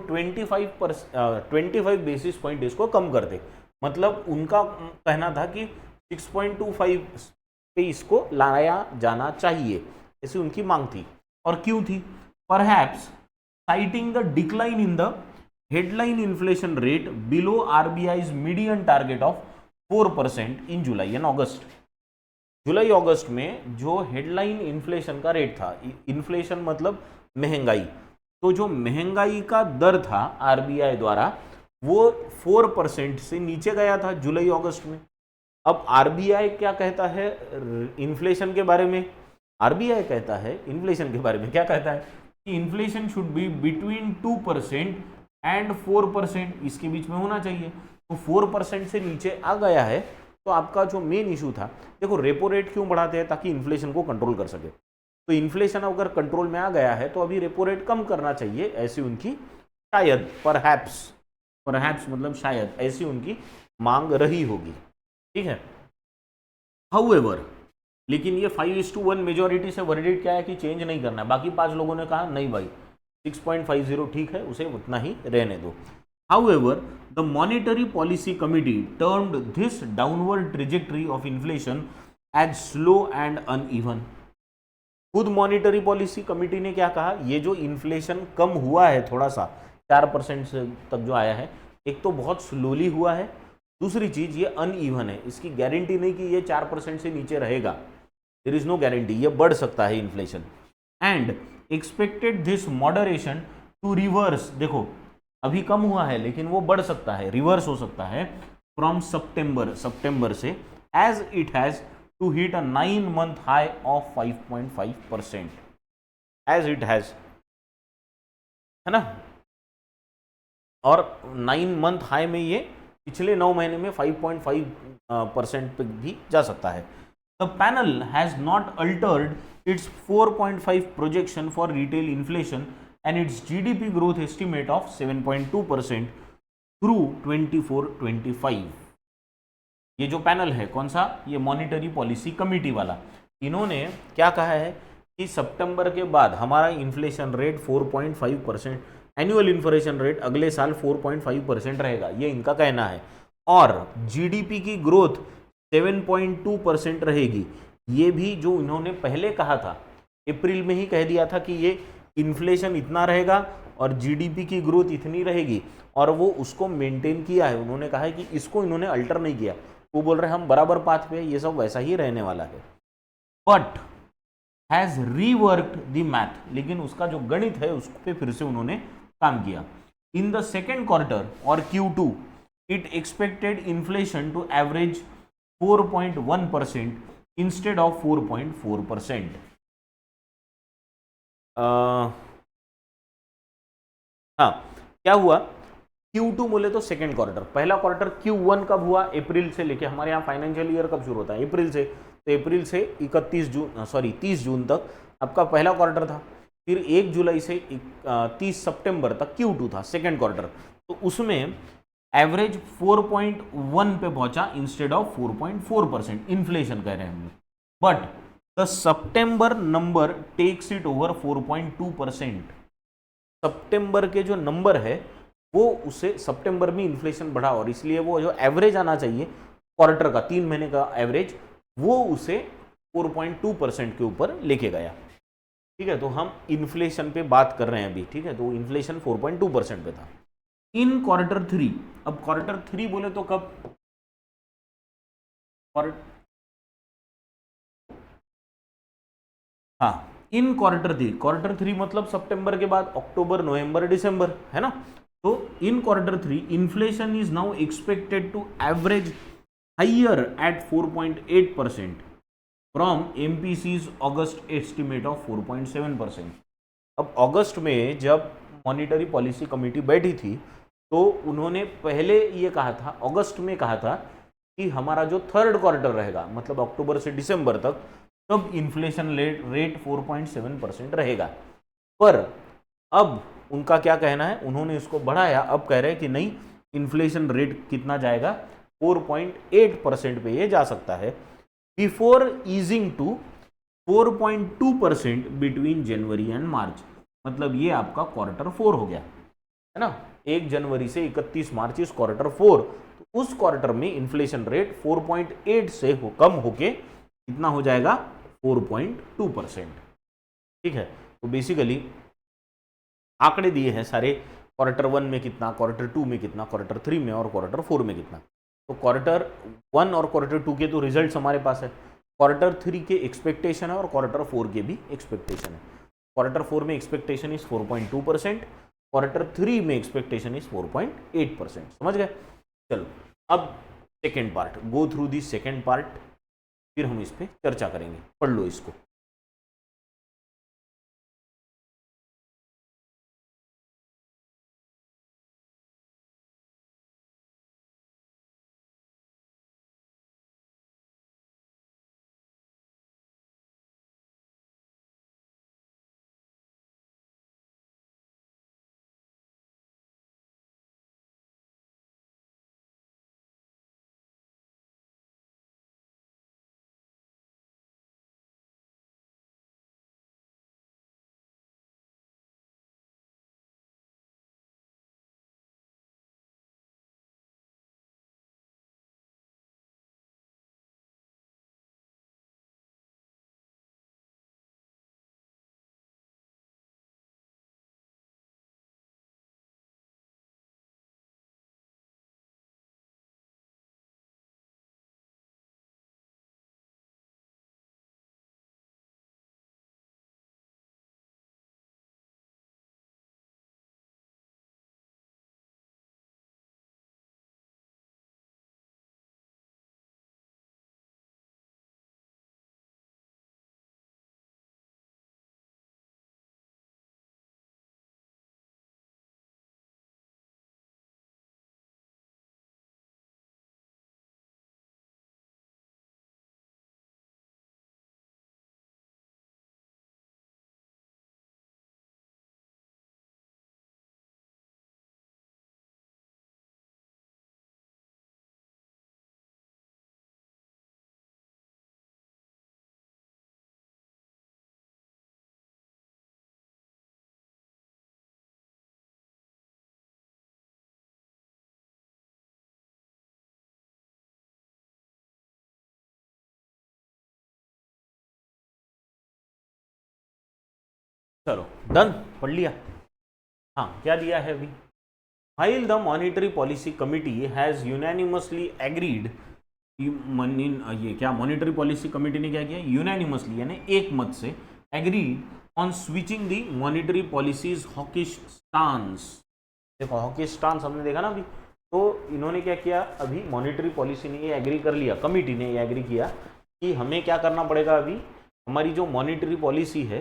25 बेसिस पॉइंट इसको कम कर दे, मतलब उनका कहना था कि 6.25 पे इसको लाया जाना चाहिए, ऐसी उनकी मांग थी। और क्यों थी? Perhaps citing the decline in the headline inflation rate below RBI's median target of 4% in July and August। जुलाई अगस्त में जो हेडलाइन इन्फ्लेशन का रेट था, इन्फ्लेशन मतलब महंगाई, तो जो महंगाई का दर था आरबीआई द्वारा वो 4% से नीचे गया था जुलाई अगस्त में। अब आरबीआई क्या कहता है इन्फ्लेशन के बारे में? आरबीआई कहता है इन्फ्लेशन के बारे में क्या कहता है कि inflation should be between 2% and 4%, इसके बीच में होना चाहिए। तो 4% से नीचे आ गया है, तो आपका जो मेन इशू था, देखो रेपो रेट क्यों बढ़ाते हैं? ताकि इन्फ्लेशन को कंट्रोल कर सके। तो इन्फ्लेशन अगर कंट्रोल में आ गया है तो अभी रेपो रेट कम करना चाहिए, ऐसी उनकी शायद परहैप्स मतलब शायद ऐसी उनकी मांग रही होगी, ठीक है। हाउएवर, लेकिन ये 5:1 मेजोरिटी से वर्डिक्ट क्या है कि चेंज नहीं करना है। बाकी 5 लोगों ने कहा नहीं भाई 6.50 ठीक है, उसे उतना ही रहने दो। However the monetary policy committee termed this downward trajectory of inflation as slow and uneven. खुद मॉनिटरी पॉलिसी कमिटी ने क्या कहा, ये जो इन्फ्लेशन कम हुआ है थोड़ा सा 4% तक जो आया है, एक तो बहुत स्लोली हुआ है, दूसरी चीज ये अनइवन है, इसकी गारंटी नहीं कि ये 4% से नीचे रहेगा, देयर इज नो गारंटी, ये बढ़ सकता है inflation. And expected this moderation to reverse, देखो अभी कम हुआ है लेकिन वो बढ़ सकता है, रिवर्स हो सकता है फ्रॉम सितंबर से, as it has to hit a 9-month high of 5.5%, as it has, है ना, और 9-month हाई में ये पिछले 9 महीने में 5.5% पे भी जा सकता है। The panel has not Altered it's 4.5 projection for retail inflation and it's GDP growth estimate of 7.2% through 24-25। ये जो पैनल है कौन सा, ये मॉनिटरी पॉलिसी कमिटी वाला, इन्होंने क्या कहा है कि सितंबर के बाद हमारा inflation rate 4.5%, annual inflation rate अगले साल 4.5% रहेगा, ये इनका कहना है, और जीडीपी की ग्रोथ 7.2% रहेगी। ये भी जो इन्होंने पहले कहा था, अप्रैल में ही कह दिया था कि ये इन्फ्लेशन इतना रहेगा और जीडीपी की ग्रोथ इतनी रहेगी, और वो उसको मेंटेन किया है। उन्होंने कहा है कि इसको इन्होंने अल्टर नहीं किया, वो बोल रहे हैं हम बराबर पाथ पे, ये सब वैसा ही रहने वाला है। बट हैज रीवर्क्ड द मैथ, लेकिन उसका जो गणित है उस पर फिर से उन्होंने काम किया। इन द सेकेंड क्वार्टर और Q2 it expected inflation to average 4.1% instead of 4.4%। हाँ, क्या हुआ, Q2 बोले तो सेकेंड क्वार्टर, पहला क्वार्टर Q1 कब हुआ, अप्रैल से लेके, हमारे यहाँ फाइनेंशियल ईयर कब शुरू होता है, अप्रैल से, तो अप्रैल से 30 जून तक आपका पहला क्वार्टर था। फिर 1 जुलाई से 30 सितंबर तक Q2 था, सेकेंड क्वार्टर। तो उसमें एवरेज 4.1 पे पहुंचा इंस्टेड ऑफ 4.4%, इन्फ्लेशन कह रहे हैं हम लोग, but the September number takes it over 4.2%। सितंबर के जो नंबर है वो उसे सितंबर में इन्फ्लेशन बढ़ा, और इसलिए वो जो एवरेज आना चाहिए क्वार्टर का, 3 महीने का एवरेज, वो उसे 4.2% के ऊपर लेके गया। ठीक है, तो हम इन्फ्लेशन पे बात कर रहे हैं अभी। ठीक है, तो इन्फ्लेशन 4.2% पे था इन क्वार्टर 3। अब क्वार्टर 3 बोले तो कब, हाँ, इन क्वार्टर थ्री मतलब सितंबर के बाद अक्टूबर, नवंबर, दिसंबर, है ना। तो in quarter 3 inflation is now expected to average higher at 4.8% from MPC's August estimate of 4.7%। अब अगस्त में जब मॉनिटरी पॉलिसी कमेटी बैठी थी तो उन्होंने पहले ये कहा था, अगस्त में कहा था कि हमारा जो थर्ड क्वार्टर रहेगा, मतलब अक्टूबर से दिसंबर तक, तब इन्फ्लेशन रेट 4.7% रहेगा। पर अब उनका क्या कहना है, उन्होंने इसको बढ़ाया, अब कह रहे हैं कि नहीं, इन्फ्लेशन रेट कितना जाएगा, 4.8% पे ये जा सकता है, before easing to 4.2% between January and March. मतलब ये आपका क्वार्टर 4 हो गया, है ना। 1 जनवरी से 31 मार्च इस क्वार्टर 4, तो उस क्वार्टर में इन्फ्लेशन रेट 4.8 से कम होके कितना हो जाएगा, 4.2%। ठीक है, तो बेसिकली आंकड़े दिए हैं सारे, क्वार्टर 1 में कितना, क्वार्टर 2 में कितना, क्वार्टर 3 में और क्वार्टर 4 में कितना। तो क्वार्टर 1 और क्वार्टर 2 के तो रिजल्ट्स हमारे पास है, क्वार्टर 3 के एक्सपेक्टेशन है और क्वार्टर 4 के भी एक्सपेक्टेशन है। क्वार्टर 4 में एक्सपेक्टेशन इज 4.2%, क्वार्टर 3 में एक्सपेक्टेशन इज 4.8%। समझ गए। चलो अब second part, go through the second part, फिर हम इस पर चर्चा करेंगे। पढ़ लो इसको। चलो डन, पढ़ लिया। हाँ, क्या दिया है अभी, while the monetary policy committee has unanimously agreed, ये क्या मॉनिटरी पॉलिसी कमेटी ने क्या किया, यूनानिमसली यानी एक मत से agreed on switching the monetary policies hawkish stance. देखो हॉकिश स्टांस हमने देखा ना अभी, तो इन्होंने क्या किया, अभी मॉनिटरी पॉलिसी ने ये एग्री कर लिया, कमेटी ने ये एग्री किया कि हमें क्या करना पड़ेगा, अभी हमारी जो मॉनिटरी पॉलिसी है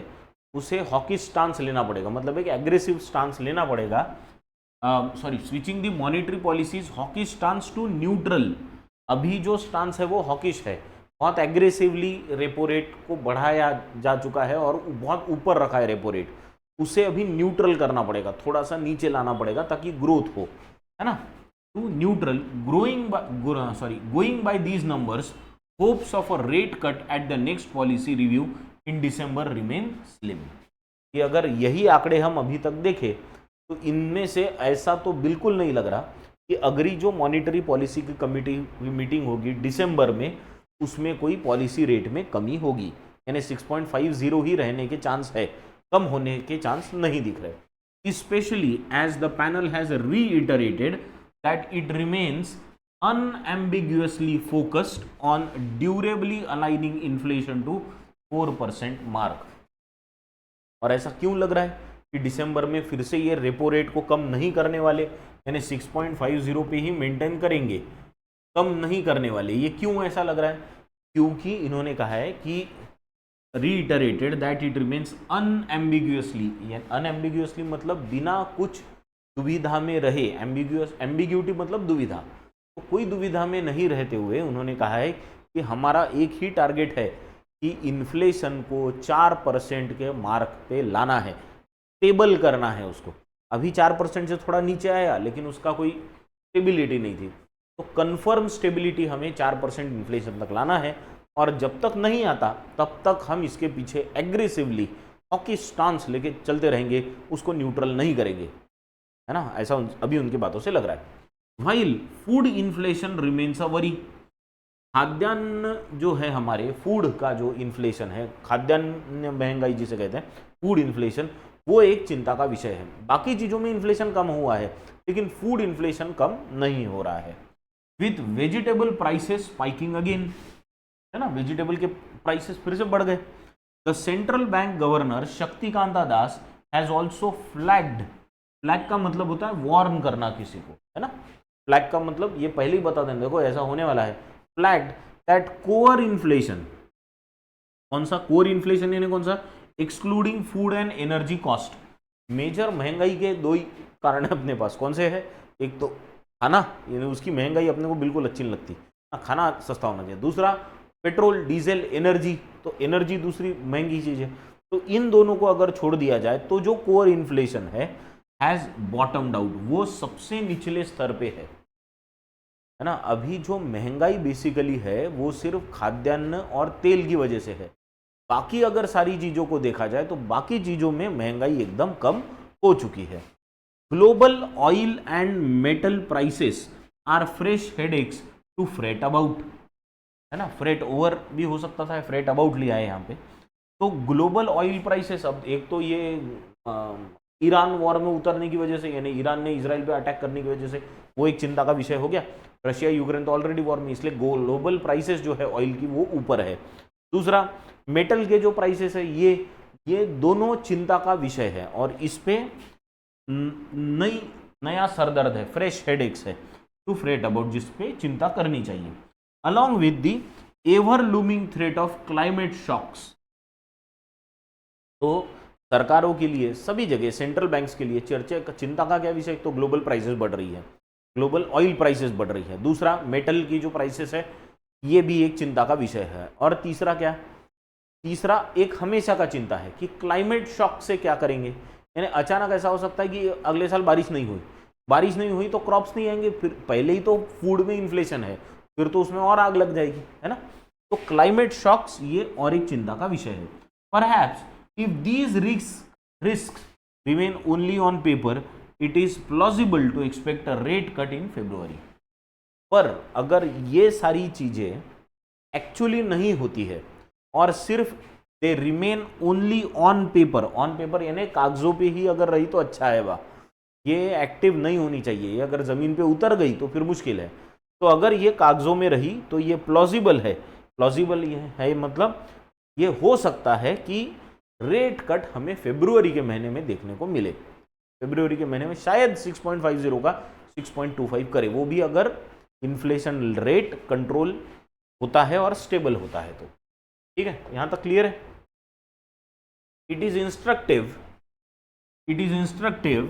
उसे हॉकी स्टांस लेना पड़ेगा, मतलब एक एग्रेसिव स्टांस लेना पड़ेगा। Switching the monetary policy's hawkish stance to neutral. अभी जो स्टांस है वो हॉकिश है, बहुत एग्रेसिवली रेपो रेट को बढ़ाया जा चुका है और बहुत ऊपर रखा है रेपो रेट, उसे अभी न्यूट्रल करना पड़ेगा, थोड़ा सा नीचे लाना पड़ेगा ताकि ग्रोथ हो, है ना। To neutral going by these numbers hopes of a rate cut at the next policy review in December remain slim. कि अगर यही आंकड़े हम अभी तक देखें तो इनमें से ऐसा तो बिल्कुल नहीं लग रहा कि अगली जो मॉनिटरी पॉलिसी की कमेटी की मीटिंग होगी दिसंबर में, उसमें कोई पॉलिसी रेट में कमी होगी, यानी 6.50 ही रहने के चांस है, कम होने के चांस नहीं दिख रहे। Especially as the panel has reiterated that it remains unambiguously focused on durably aligning inflation to 4% mark. और ऐसा क्यों लग रहा है कि दिसंबर में फिर से ये रेपो रेट को कम नहीं करने वाले, यानी 6.50 पे ही मेंटेन करेंगे, कम नहीं करने वाले। ये क्यों ऐसा लग रहा है? क्योंकि इन्होंने कहा है कि रीइटरेटेड दैट इट रिमेन्स अनएम्बिग्यूअसली, अनएम्बिग्यूअसली मतलब बिना कुछ दुविधा में रहे, एम्बिग्यूटी मतलब दुविधा, तो कोई दुविधा में नहीं रहते हुए उन्होंने कहा है कि हमारा एक ही टारगेट है कि इन्फ्लेशन को 4% के मार्क पे लाना है, स्टेबल करना है उसको। अभी 4% से थोड़ा नीचे आया लेकिन उसका कोई स्टेबिलिटी नहीं थी, तो कंफर्म स्टेबिलिटी हमें 4% इन्फ्लेशन तक लाना है, और जब तक नहीं आता तब तक हम इसके पीछे एग्रेसिवली हॉकी स्टांस लेके चलते रहेंगे, उसको न्यूट्रल नहीं करेंगे, है ना। ऐसा अभी उनकी बातों से लग रहा है। व्हाइल फूड इन्फ्लेशन रिमेन्स अ वरी, खाद्यान्न जो है हमारे फूड का जो इन्फ्लेशन है, खाद्यान्न महंगाई जिसे कहते हैं फूड इन्फ्लेशन, वो एक चिंता का विषय है। बाकी चीज़ों में इन्फ्लेशन कम हुआ है लेकिन फूड इन्फ्लेशन कम नहीं हो रहा है। With vegetable prices spiking again, है ना, वेजिटेबल के प्राइसेस फिर से बढ़ गए। The central bank governor Shaktikanta Das has also flagged, flag का मतलब होता है वार्न करना किसी को, है ना। फ्लैग का मतलब ये पहले ही बता दें, देखो ऐसा होने वाला है। फ्लैग्ड दैट कोर इन्फ्लेशन, कौन सा कोर इन्फ्लेशन, यानी कौन सा, excluding food and energy cost. Major महंगाई के दो ही कारण है अपने पास, कौन से है? एक तो खाना, यानी उसकी महंगाई अपने को बिल्कुल अच्छी नहीं लगती, खाना सस्ता होना चाहिए। दूसरा पेट्रोल डीजल एनर्जी, तो एनर्जी दूसरी महंगी चीज है। तो इन दोनों को अगर छोड़ दिया जाए तो जो कोर इन्फ्लेशन है हैज बॉटम्ड आउट, वो सबसे निचले स्तर पे है ना। अभी जो महंगाई बेसिकली है वो सिर्फ खाद्यान्न और तेल की वजह से है। बाकी अगर सारी चीजों को देखा जाए तो बाकी चीजों में महंगाई एकदम कम हो चुकी है। Global oil and metal prices are fresh headaches to fret about, है ना। फ्रेट ओवर भी हो सकता था, फ्रेट अबाउट लिया है यहाँ पे। तो ग्लोबल ऑयल प्राइसेस, अब एक तो ये ईरान वॉर में उतरने की वजह से, यानी ईरान ने इजराइल पे अटैक करने की वजह से वो एक चिंता का विषय हो गया। रशिया यूक्रेन तो ऑलरेडी वॉर में, इसलिए ग्लोबल प्राइसेस जो है ऑयल की वो ऊपर है। दूसरा मेटल के जो प्राइसेस है ये दोनों चिंता का विषय है, और इस पे नया सरदर्द है, फ्रेश हेडेक्स है टू फ्रेट अबाउट, जिस पे चिंता करनी चाहिए। Along with the ever looming threat of climate shocks, तो सरकारों के लिए सभी जगह, सेंट्रल बैंक्स के लिए चर्चा चिंता का क्या विषय? तो ग्लोबल प्राइसेस बढ़ रही है, ग्लोबल ऑयल प्राइसेस बढ़ रही है। दूसरा मेटल की जो प्राइसेस है ये भी एक चिंता का विषय है। और तीसरा क्या? तीसरा एक हमेशा का चिंता है कि क्लाइमेट शॉक से क्या करेंगे, यानी अचानक ऐसा हो सकता है कि अगले साल बारिश नहीं हुई तो क्रॉप्स नहीं आएंगे, फिर पहले ही तो फूड में इन्फ्लेशन है, फिर तो उसमें और आग लग जाएगी, है ना। तो क्लाइमेट शॉक्स ये और एक चिंता का विषय है। Perhaps if these risks remain only on paper, it is plausible to expect a rate cut in February। पर अगर ये सारी चीजें एक्चुअली नहीं होती है और सिर्फ they remain only on paper यानी कागजों पे ही अगर रही तो अच्छा है, वाह, ये एक्टिव नहीं होनी चाहिए। ये अगर जमीन पे उतर गई तो फिर मुश्किल है। तो अगर ये कागजों में रही तो ये प्लॉजिबल है। प्लॉजिबल ये है मतलब ये हो सकता है कि रेट कट हमें फरवरी के महीने में देखने को मिले। फरवरी के महीने में शायद 6.50 का 6.25 करे, वो भी अगर इन्फ्लेशन रेट कंट्रोल होता है और स्टेबल होता है तो। ठीक है, यहां तक क्लियर है। It is instructive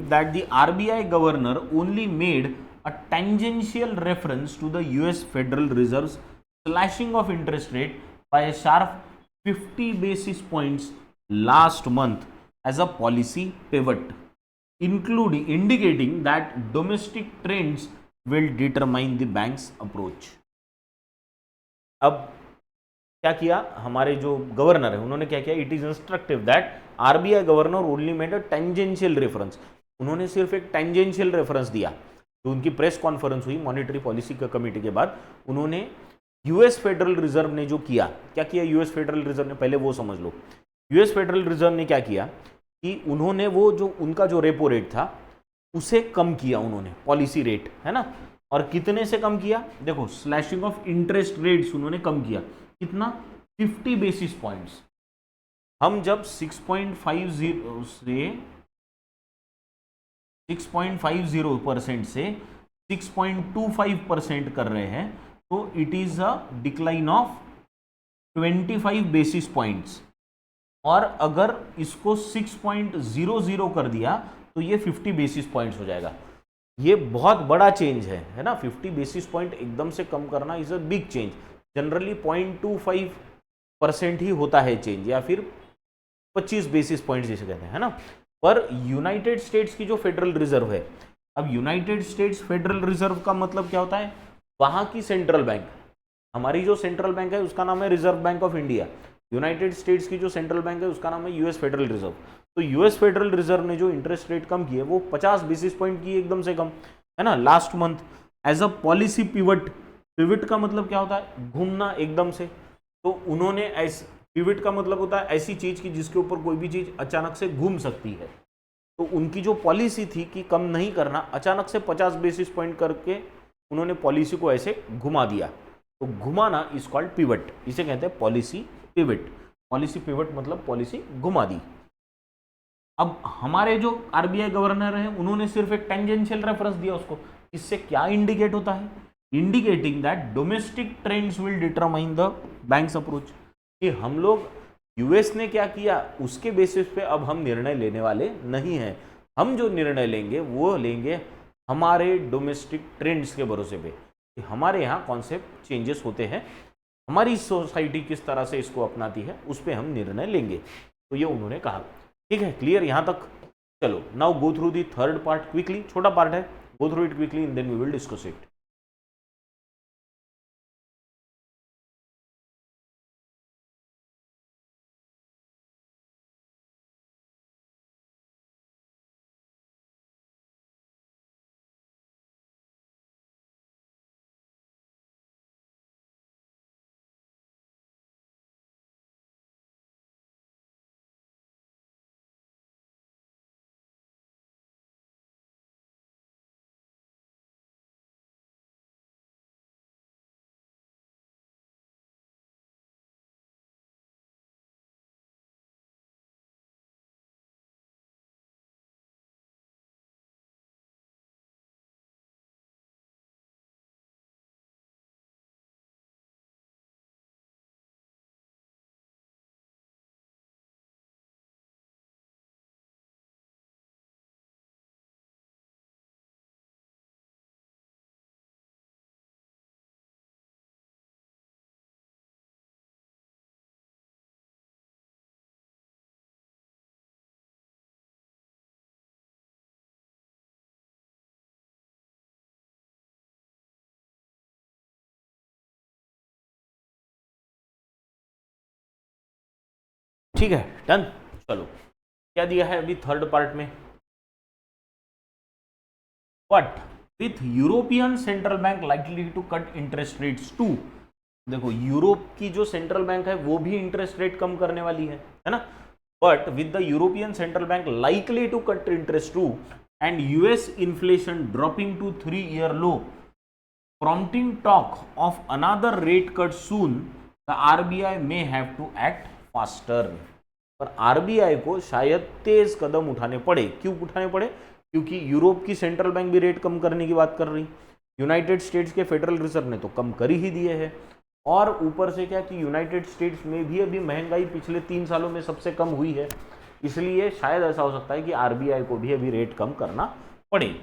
that the RBI governor only made a tangential reference to the US Federal Reserve's slashing of interest rate by a sharp 50 basis points last month as a policy pivot, indicating that domestic trends will determine the bank's approach. अब क्या किया हमारे जो governor है उन्होंने क्या किया, it is instructive that RBI governor only made a tangential reference, उन्होंने सिर्फ एक टेंजेंशियल रेफरेंस दिया। जो उनकी प्रेस कॉन्फ्रेंस हुई मॉनेटरी पॉलिसी कमेटी के बाद, उन्होंने यूएस फेडरल रिजर्व ने जो किया, क्या किया यूएस फेडरल रिजर्व ने, पहले वो समझ लो। यूएस फेडरल रिजर्व ने क्या किया कि उन्होंने वो जो उनका जो रेपो रेट था उसे कम किया, उन्होंने पॉलिसी रेट है ना, और कितने से कम किया, देखो स्लैशिंग ऑफ इंटरेस्ट रेट्स उन्होंने कम किया, कितना 50 बेसिस पॉइंट्स। हम जब 6.50 से 6.50% से 6.25% कर रहे हैं, तो it is a decline of 25 basis points, और अगर इसको 6.00 कर दिया तो ये 50 बेसिस पॉइंट्स हो जाएगा। ये बहुत बड़ा चेंज है ना, 50 बेसिस पॉइंट एकदम से कम करना is a big change. Generally 0.25% ही होता है चेंज, या फिर 25 बेसिस पॉइंट जिसे कहते हैं, है ना। पर यूनाइटेड स्टेट्स की जो फेडरल रिजर्व है, अब यूनाइटेड स्टेट्स फेडरल रिजर्व का मतलब क्या होता है, वहां की सेंट्रल बैंक। हमारी जो सेंट्रल बैंक है उसका नाम है reserve Bank of India, United states की जो सेंट्रल बैंक है उसका नाम है यूएस फेडरल रिजर्व। तो यूएस फेडरल रिजर्व ने जो इंटरेस्ट रेट कम किए वो 50 बेसिस पॉइंट की, एकदम से कम, है ना, last month as a policy pivot. Pivot का मतलब क्या होता है, घूमना एकदम से। तो उन्होंने पिवट का मतलब होता है ऐसी चीज की जिसके ऊपर कोई भी चीज अचानक से घूम सकती है। तो उनकी जो पॉलिसी थी कि कम नहीं करना, अचानक से 50 बेसिस पॉइंट करके उन्होंने पॉलिसी को ऐसे घुमा दिया। तो घुमाना इज कॉल्ड पिवट, इसे कहते हैं पॉलिसी पिवट। पॉलिसी पिवट मतलब पॉलिसी घुमा दी। अब हमारे जो आरबीआई गवर्नर है उन्होंने सिर्फ एक टेंजेंशियल रेफरेंस दिया उसको। इससे क्या इंडिकेट होता है, indicating that domestic trends will determine the banks approach, कि हम लोग यूएस ने क्या किया उसके बेसिस पे अब हम निर्णय लेने वाले नहीं हैं। हम जो निर्णय लेंगे वो लेंगे हमारे डोमेस्टिक ट्रेंड्स के भरोसे पे, कि हमारे यहाँ कौन से चेंजेस होते हैं, हमारी सोसाइटी किस तरह से इसको अपनाती है, उस पर हम निर्णय लेंगे। तो ये उन्होंने कहा। ठीक है, क्लियर यहाँ तक। चलो now go through the third part quickly, छोटा पार्ट है, go through it quickly and then we will discuss it. ठीक है, डन। चलो क्या दिया है अभी थर्ड पार्ट में, but with European Central Bank likely to cut interest rates too. देखो यूरोप की जो सेंट्रल बैंक है वो भी इंटरेस्ट रेट कम करने वाली है ना, but with the European Central Bank likely to cut interest too and US inflation dropping to 3-year low, prompting talk of another rate cut soon, the RBI may have to act faster। पर RBI को शायद तेज कदम उठाने पड़े। क्यों उठाने पड़े, क्योंकि Europe की सेंट्रल बैंक भी रेट कम करने की बात कर रही, यूनाइटेड स्टेट्स के फेडरल रिजर्व ने तो कम कर ही दिए हैं, और ऊपर से क्या कि यूनाइटेड स्टेट्स में भी अभी महंगाई पिछले 3 सालों में सबसे कम हुई है। इसलिए शायद ऐसा हो सकता है कि आरबीआई को भी अभी रेट कम करना पड़े।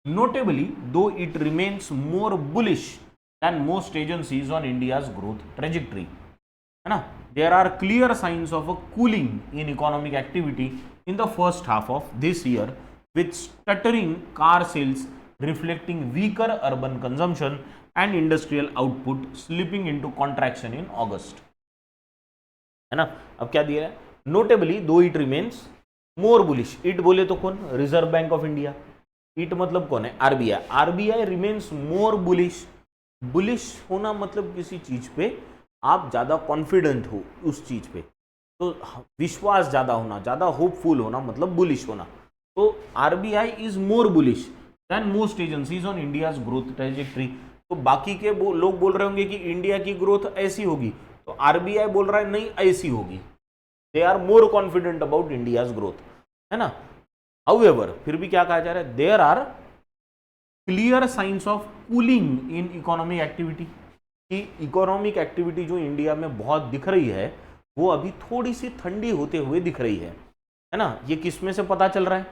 Notably though it remains more bullish than most agencies on India's growth trajectory, है ना। There are clear signs of a cooling in economic activity in the first half of this year with stuttering car sales reflecting weaker urban consumption and industrial output slipping into contraction in August, है ना। अब क्या दिया है, notably though it remains more bullish, it बोले तो कौन, reserve Bank of India, it मतलब कौन है, RBI, RBI remains more bullish, bullish होना मतलब किसी चीज पे आप ज्यादा कॉन्फिडेंट हो उस चीज पे, तो विश्वास ज्यादा होना, ज्यादा होपफुल होना मतलब बुलिश होना। तो RBI is more bullish than most agencies on India's growth trajectory. तो बाकी के लोग बोल रहे होंगे कि इंडिया की ग्रोथ ऐसी होगी, तो आरबीआई बोल रहा है नहीं ऐसी होगी, they are more confident about India's growth, है ना। हाउएवर फिर भी क्या कहा जा रहा है, there are clear signs of cooling in economic activity, कि इकोनॉमिक एक्टिविटी जो इंडिया में बहुत दिख रही है वो अभी थोड़ी सी ठंडी होते हुए दिख रही है ना। ये किस में से पता चल रहा है,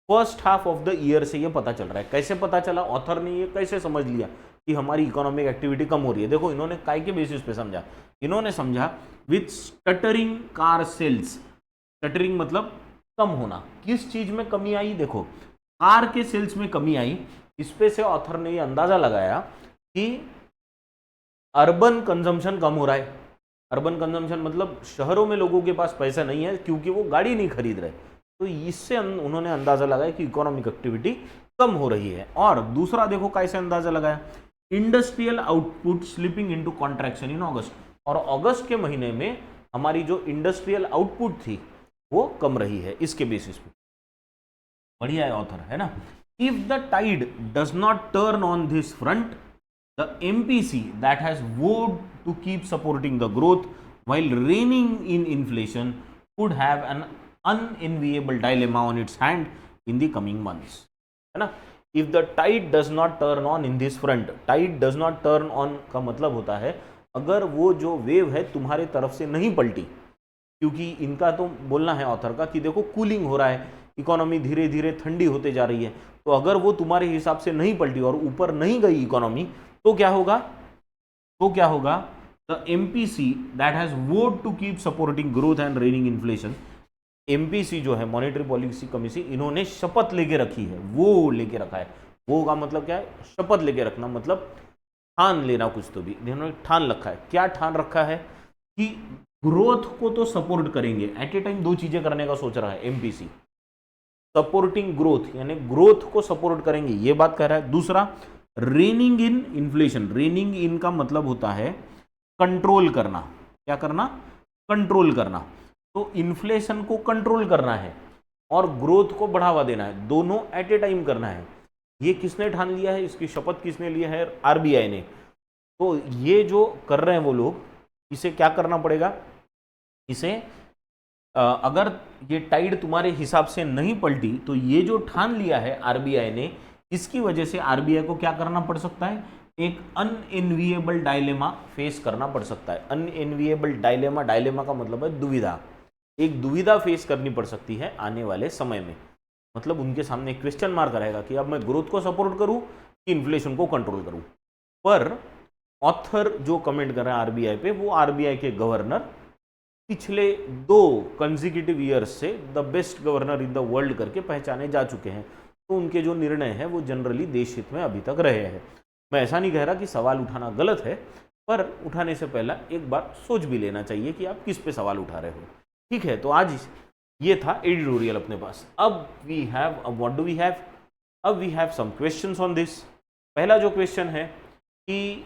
first half of the year से ये पता चल रहा है। कैसे पता चला, ऑथर ने ये कैसे समझ लिया कि हमारी इकोनॉमिक एक्टिविटी कम हो रही है, देखो इन्होंने काय के बेसिस पे समझा, इन्होंने समझा with stuttering car sales, stuttering मतलब कम होना, किस चीज में कमी आई, देखो कार के सेल्स में कमी आई, इस पे से ऑथर ने ये अंदाजा लगाया कि अर्बन कंजम्पशन कम हो रहा है। अर्बन कंजम्पशन मतलब शहरों में लोगों के पास पैसा नहीं है क्योंकि वो गाड़ी नहीं खरीद रहे, तो इससे उन्होंने अंदाजा लगाया कि इकोनॉमिक एक्टिविटी कम हो रही है। और दूसरा देखो कैसे अंदाजा लगाया, industrial output slipping into contraction in August, और अगस्त के महीने में हमारी जो इंडस्ट्रियल आउटपुट थी वो कम रही है, इसके बेसिस पे बढ़िया है ऑथर, है ना। If the tide does not turn on this front, the MPC that has vowed to keep supporting the growth while reining in inflation could have an unenviable dilemma on its hand in the coming months, है ना। If the tide does not turn on in this front, tide does not turn on का मतलब होता है अगर वो जो wave है तुम्हारे तरफ से नहीं पलटी, क्योंकि इनका तो बोलना है ऑथर का कि देखो कूलिंग हो रहा है, इकोनॉमी धीरे धीरे ठंडी होते जा रही है, तो अगर वो तुम्हारे हिसाब से नहीं पलटी और ऊपर नहीं गई इकोनॉमी तो क्या होगा, the MPC that has vote to keep supporting growth and reining inflation, MPC जो है मॉनेटरी पॉलिसी कमेटी, इन्होंने शपथ लेके रखी है, वो लेके रखा है, वो का मतलब क्या है, शपथ लेके रखना मतलब ठान लेना, कुछ तो भी इन्होंने ठान रखा है। क्या ठान रखा है कि ग्रोथ को तो सपोर्ट करेंगे, एट ए टाइम दो चीजें करने का सोच रहा है एमपीसी, सपोर्टिंग ग्रोथ यानी ग्रोथ को सपोर्ट करेंगे ये बात कह रहा है। दूसरा रेनिंग इन इन्फ्लेशन, रेनिंग इन का मतलब होता है कंट्रोल करना, क्या करना, कंट्रोल करना, तो इन्फ्लेशन को कंट्रोल करना है और ग्रोथ को बढ़ावा देना है, दोनों एट ए टाइम करना है। ये किसने ठान लिया है, इसकी शपथ किसने लिया है, आरबीआई ने। तो ये जो कर रहे हैं वो लोग, इसे क्या करना पड़ेगा, इसे अगर ये टाइड तुम्हारे हिसाब से नहीं पलटी तो ये जो ठान लिया है आरबीआई ने, इसकी वजह से आरबीआई को क्या करना पड़ सकता है, एक अनएनविएबल डायलेमा फेस करना पड़ सकता है। अनएनविएबल डायलेमा, डायलेमा का मतलब है दुविधा, एक दुविधा फेस करनी पड़ सकती है आने वाले समय में, मतलब उनके सामने क्वेश्चन मार्क रहेगा कि अब मैं ग्रोथ को सपोर्ट करूं कि इन्फ्लेशन को कंट्रोल करूं। पर ऑथर जो कमेंट कर रहे हैं आरबीआई पे, वो आरबीआई के गवर्नर पिछले 2 कंसेक्यूटिव ईयर्स से the best governor in the world करके पहचाने जा चुके हैं, तो उनके जो निर्णय हैं वो जनरली देश हित में अभी तक रहे हैं। मैं ऐसा नहीं कह रहा कि सवाल उठाना गलत है, पर उठाने से पहला एक बार सोच भी लेना चाहिए कि आप किस पे सवाल उठा रहे हो। ठीक है, तो आज ये था एडिटोरियल अपने पास। अब व्हाट डू वी हैव, अब we have some questions on this. पहला जो क्वेश्चन है कि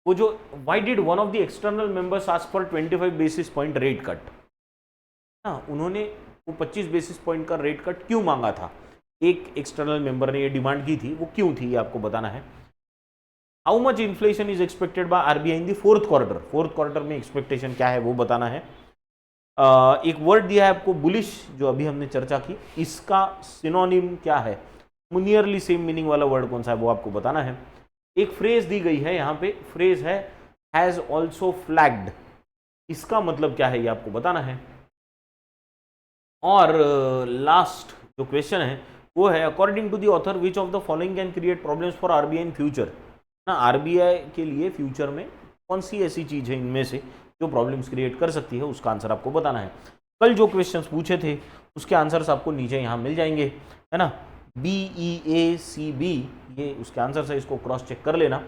वो जो why did one of the external members ask for 25 basis point rate cut, हाँ उन्होंने वो 25 बेसिस पॉइंट का रेट कट क्यों मांगा था, एक एक्सटर्नल मेंबर ने ये डिमांड की थी, वो क्यों थी ये आपको बताना है। How much inflation is expected by RBI in the fourth quarter, fourth quarter में एक्सपेक्टेशन क्या है वो बताना है। एक वर्ड दिया है आपको बुलिश, जो अभी हमने चर्चा की, इसका सिनोनिम क्या है, नियरली सेम मीनिंग वाला वर्ड कौन सा है वो आपको बताना है। एक फ्रेज दी गई है यहाँ पे, फ्रेज है हैज ऑल्सो फ्लैग्ड, इसका मतलब क्या है ये आपको बताना है। और लास्ट जो क्वेश्चन है वो है, according to the author which of the following can create problems for RBI in future. ना आरबीआई के लिए फ्यूचर में कौन सी ऐसी चीज़ है इनमें से जो प्रॉब्लम्स क्रिएट कर सकती है, उसका आंसर आपको बताना है। कल जो क्वेश्चंस पूछे थे उसके आंसर्स आपको नीचे यहाँ मिल जाएंगे, है ना। BEACB ये उसके आंसर्स है, इसको क्रॉस चेक कर लेना।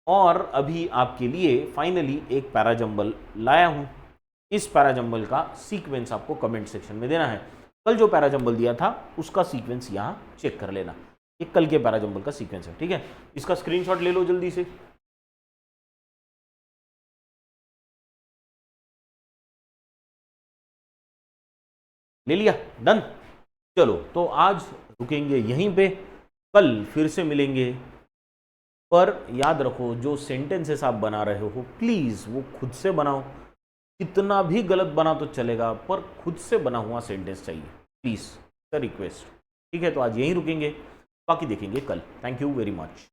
और अभी आपके लिए फाइनली एक पैराजंबल लाया हूँ। इस पैराजंबल का सीक्वेंस आपको कमेंट सेक्शन में देना है। कल जो पैराजंबल दिया था उसका सीक्वेंस यहाँ चेक कर लेना। ये कल के पैराजंबल का सीक्वेंस है, ठीक है। इसका स्क्रीनशॉट ले लो जल्दी से। ले लिया, डन। चलो तो आज रुकेंगे यहीं पे, कल फिर से मिलेंगे। पर याद रखो जो सेंटेंसेस आप बना रहे हो प्लीज वो खुद से बनाओ। कितना भी गलत बना तो चलेगा पर खुद से बना हुआ सेंटेंस चाहिए, प्लीज, द रिक्वेस्ट। ठीक है, तो आज यहीं रुकेंगे, बाकी देखेंगे कल। Thank you very much.